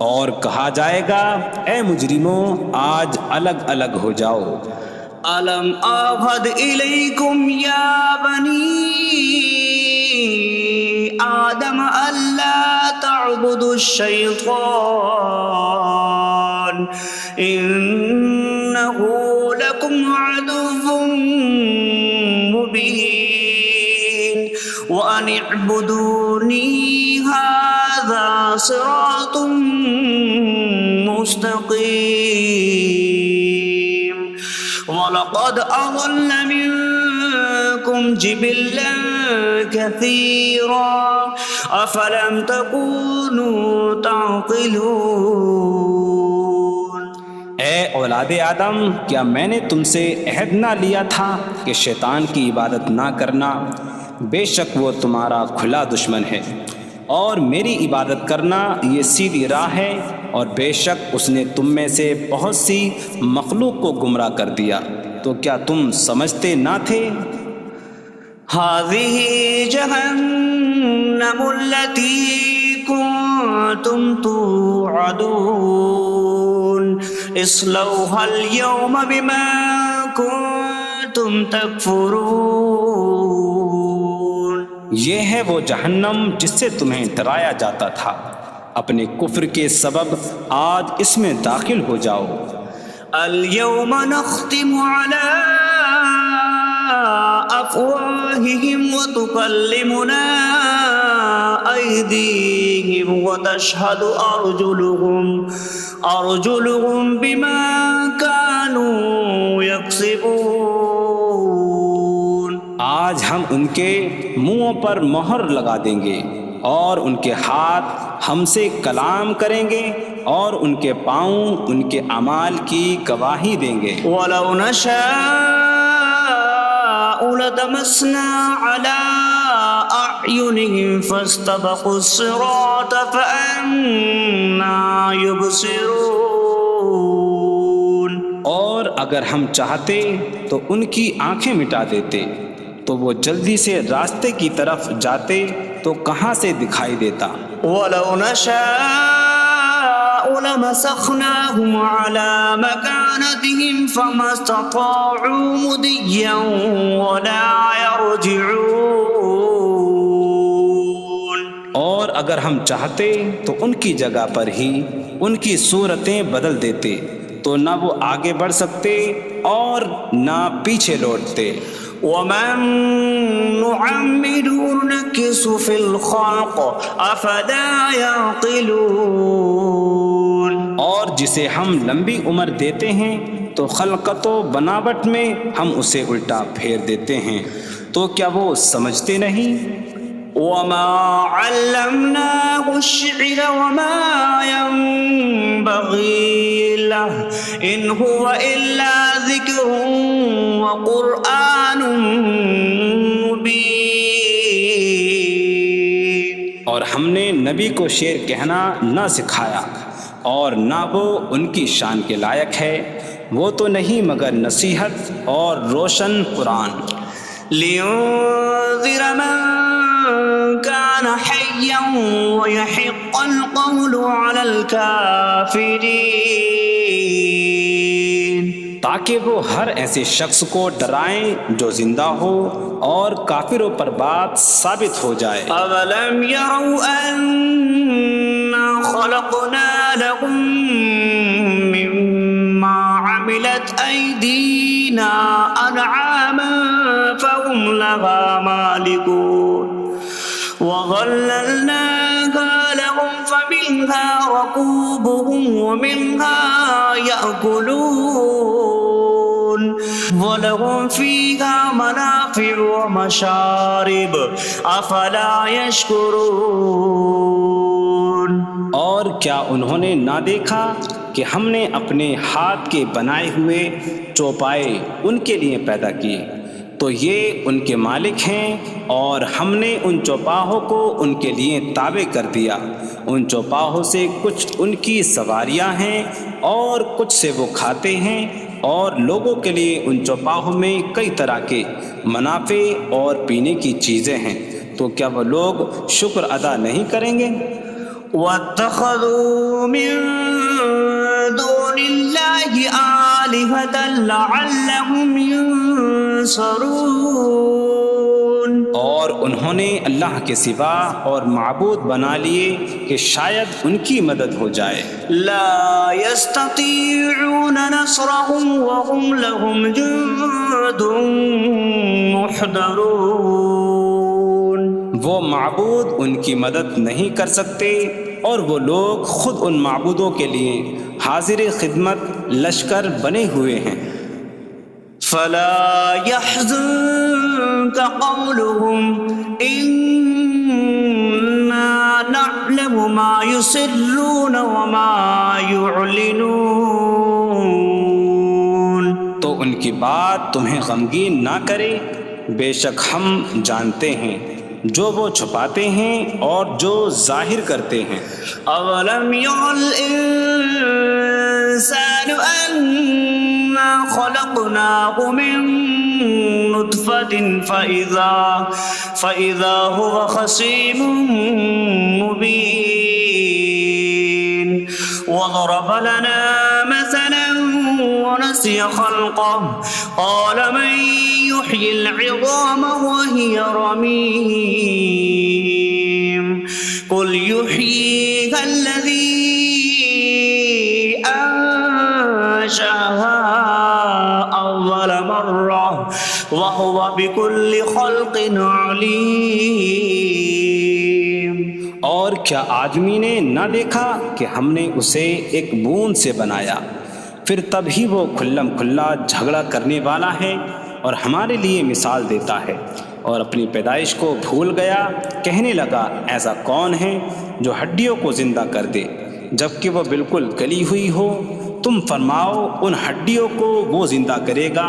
اور کہا جائے گا اے مجرموں آج الگ الگ ہو جاؤ۔ ألم أعهد إليكم يا بني آدم ألا تعبدوا الشيطان إنه لكم عدو مبين وأن اعبدوني هذا صراط مستقيم وَلَقَدْ أَضَلَّ مِنكُمْ جِبِلًّا كَثِيرًا أَفَلَمْ تَكُونُوا تَعْقِلُونَ۔ اے اولاد آدم، کیا میں نے تم سے عہد نہ لیا تھا کہ شیطان کی عبادت نہ کرنا؟ بے شک وہ تمہارا کھلا دشمن ہے، اور میری عبادت کرنا یہ سیدھی راہ ہے، اور بے شک اس نے تم میں سے بہت سی مخلوق کو گمراہ کر دیا، تو کیا تم سمجھتے نہ تھے؟ هذه جهنم التي كنتم توعدون اصلوها اليوم بما كنتم تكفرون۔ یہ ہے وہ جہنم جس سے تمہیں ڈرایا جاتا تھا، اپنے کفر کے سبب آج اس میں داخل ہو جاؤ۔ اليوم نختم على أفواههم وتكلمنا أيديهم وتشهد أرجلهم بما كانوا يكسبون۔ آج ہم ان کے منہوں پر مہر لگا دیں گے، اور ان کے ہاتھ ہم سے کلام کریں گے، اور ان کے پاؤں ان کے اعمال کی گواہی دیں گے۔ وَلَوْ نَشَاءُ لَطَمَسْنَا عَلَىٰ أَعْيُنِهِمْ فَاسْتَبَقُوا الصِّرَاطَ فَأَنَّىٰ يُبْصِرُونَ۔ اور اگر ہم چاہتے تو ان کی آنکھیں مٹا دیتے، تو وہ جلدی سے راستے کی طرف جاتے تو کہاں سے دکھائی دیتا۔ وَلَوْ نَشَاءُ لَمَسَخْنَاهُمْ عَلَىٰ مَكَانَتِهِمْ فَمَا اسْتَطَاعُوا مُضِيًّا وَلَا يَرْجِعُونَ۔ اور اگر ہم چاہتے تو ان کی جگہ پر ہی ان کی صورتیں بدل دیتے، تو نہ وہ آگے بڑھ سکتے اور نہ پیچھے لوٹتے۔ وَمَن نُّعَمِّرْهُ نُنَكِّسْهُ فِي الْخَلْقِ أَفَلَا يَعْقِلُونَ۔ اور جسے ہم لمبی عمر دیتے ہیں تو خلقت و بناوٹ میں ہم اسے الٹا پھیر دیتے ہیں، تو کیا وہ سمجھتے نہیں؟ وَمَا عَلَّمْنَاهُ الشِّعْرَ وَمَا يَنبَغِي لَهُ إِنْ هُوَ إِلَّا ذِكْرٌ وَقُرْآنٌ مُّبِينٌ۔ اور ہم نے نبی کو شعر کہنا نہ سکھایا، اور نہ وہ ان کی شان کے لائق ہے، وہ تو نہیں مگر نصیحت اور روشن قرآن۔ لينذر من كان حيا ويحق القول على الكافرين، تاکہ وہ ہر ایسے شخص کو ڈرائیں جو زندہ ہو اور کافروں پر بات ثابت ہو جائے۔ أولم يروا أنا خلقنا لهم مما عملت أيدينا أنعاما فهم لها مالكون وظللناها لهم فمنها ركوبهم ومنها يأكلون وَلَهُمْ فِيهَا مَنَافِعُ وَمَشَارِبُ أَفَلَا يَشْكُرُونَ۔ اور کیا انہوں نے نہ دیکھا کہ ہم نے اپنے ہاتھ کے بنائے ہوئے چوپائے ان کے لیے پیدا کیے، تو یہ ان کے مالک ہیں، اور ہم نے ان چوپاہوں کو ان کے لیے تابع کر دیا۔ ان چوپاہوں سے کچھ ان کی سواریاں ہیں اور کچھ سے وہ کھاتے ہیں، اور لوگوں کے لیے ان چوپاہوں میں کئی طرح کے منافع اور پینے کی چیزیں ہیں، تو کیا وہ لوگ شکر ادا نہیں کریں گے؟ وَاتَّخَذُوا مِن دُونِ اللَّهِ آلِهَةً لَعَلَّهُمْ يُنصَرُونَ، اور انہوں نے اللہ کے سوا اور معبود بنا لیے کہ شاید ان کی مدد ہو جائے۔ لا يستطيعون نصرهم وهم لهم جند محضرون، وہ معبود ان کی مدد نہیں کر سکتے، اور وہ لوگ خود ان معبودوں کے لیے حاضر خدمت لشکر بنے ہوئے ہیں۔ فلا يحزنك قولهم إنا نعلم ما يسرون وما يعلنون، تو ان کی بات تمہیں غمگین نہ کرے، بے شک ہم جانتے ہیں جو وہ چھپاتے ہیں اور جو ظاہر کرتے ہیں۔ اولم ير الانسان انا خلقناه من نطفة فإذا هو خصيم مبين وضرب لنا مثلا ونسي خلقه قال من يحيي العظام وهي رميم قل يحييها الذي أنشأها أول مرة وهو بكل خلق عليم۔ اور کیا آدمی نے نہ دیکھا کہ ہم نے اسے ایک بوند سے بنایا، پھر تب ہی وہ کھلم کھلا جھگڑا کرنے والا ہے اور ہمارے لیے مثال دیتا ہے، اور اپنی پیدائش کو بھول گیا، کہنے لگا ایسا کون ہے جو ہڈیوں کو زندہ کر دے جبکہ وہ بالکل گلی ہوئی ہو؟ تم فرماؤ ان ہڈیوں کو وہ زندہ کرے گا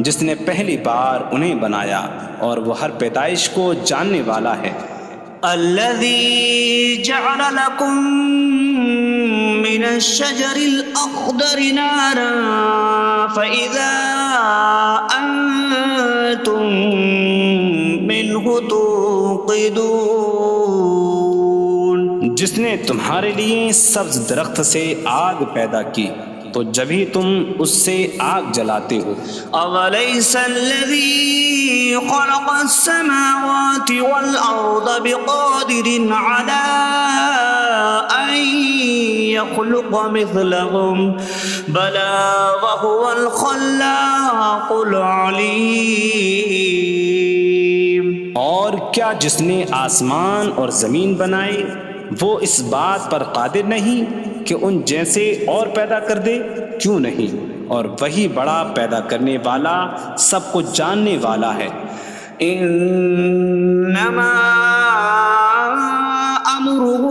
جس نے پہلی بار انہیں بنایا، اور وہ ہر پیدائش کو جاننے والا ہے۔ الذي جعل لكم من الشجر الأخضر نارا فإذا أنتم منه توقدون، جس نے تمہارے لیے سبز درخت سے آگ پیدا کی تو جبھی تم اس سے آگ جلاتے ہو۔ أَوَلَيْسَ الَّذِي خَلَقَ السَّمَاوَاتِ وَالْأَرْضَ بِقَادِرٍ عَلَىٰ أَن يَخْلُقَ مِثْلَهُمْ بَلَىٰ وَهُوَ الْخَلَّاقُ الْعَلِيمُ۔ اور کیا جس نے آسمان اور زمین بنائے وہ اس بات پر قادر نہیں کہ ان جیسے اور پیدا کر دے؟ کیوں نہیں، اور وہی بڑا پیدا کرنے والا سب کچھ جاننے والا ہے۔ انما امره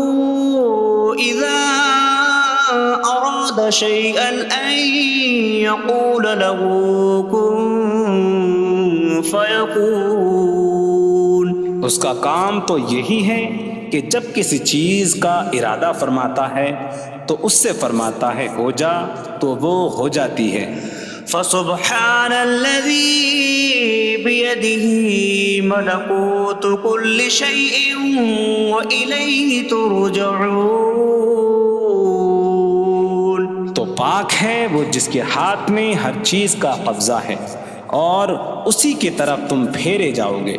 اذا اراد شيئا ان يقول له كن فيكون، اس کا کام تو یہی ہے کہ جب کسی چیز کا ارادہ فرماتا ہے تو اس سے فرماتا ہے ہو جا، تو وہ ہو جاتی ہے۔ فسبحان الذي بيده ملكوت كل شيء وإليه ترجعون. تو پاک ہے وہ جس کے ہاتھ میں ہر چیز کا قبضہ ہے اور اسی کی طرف تم پھیرے جاؤ گے.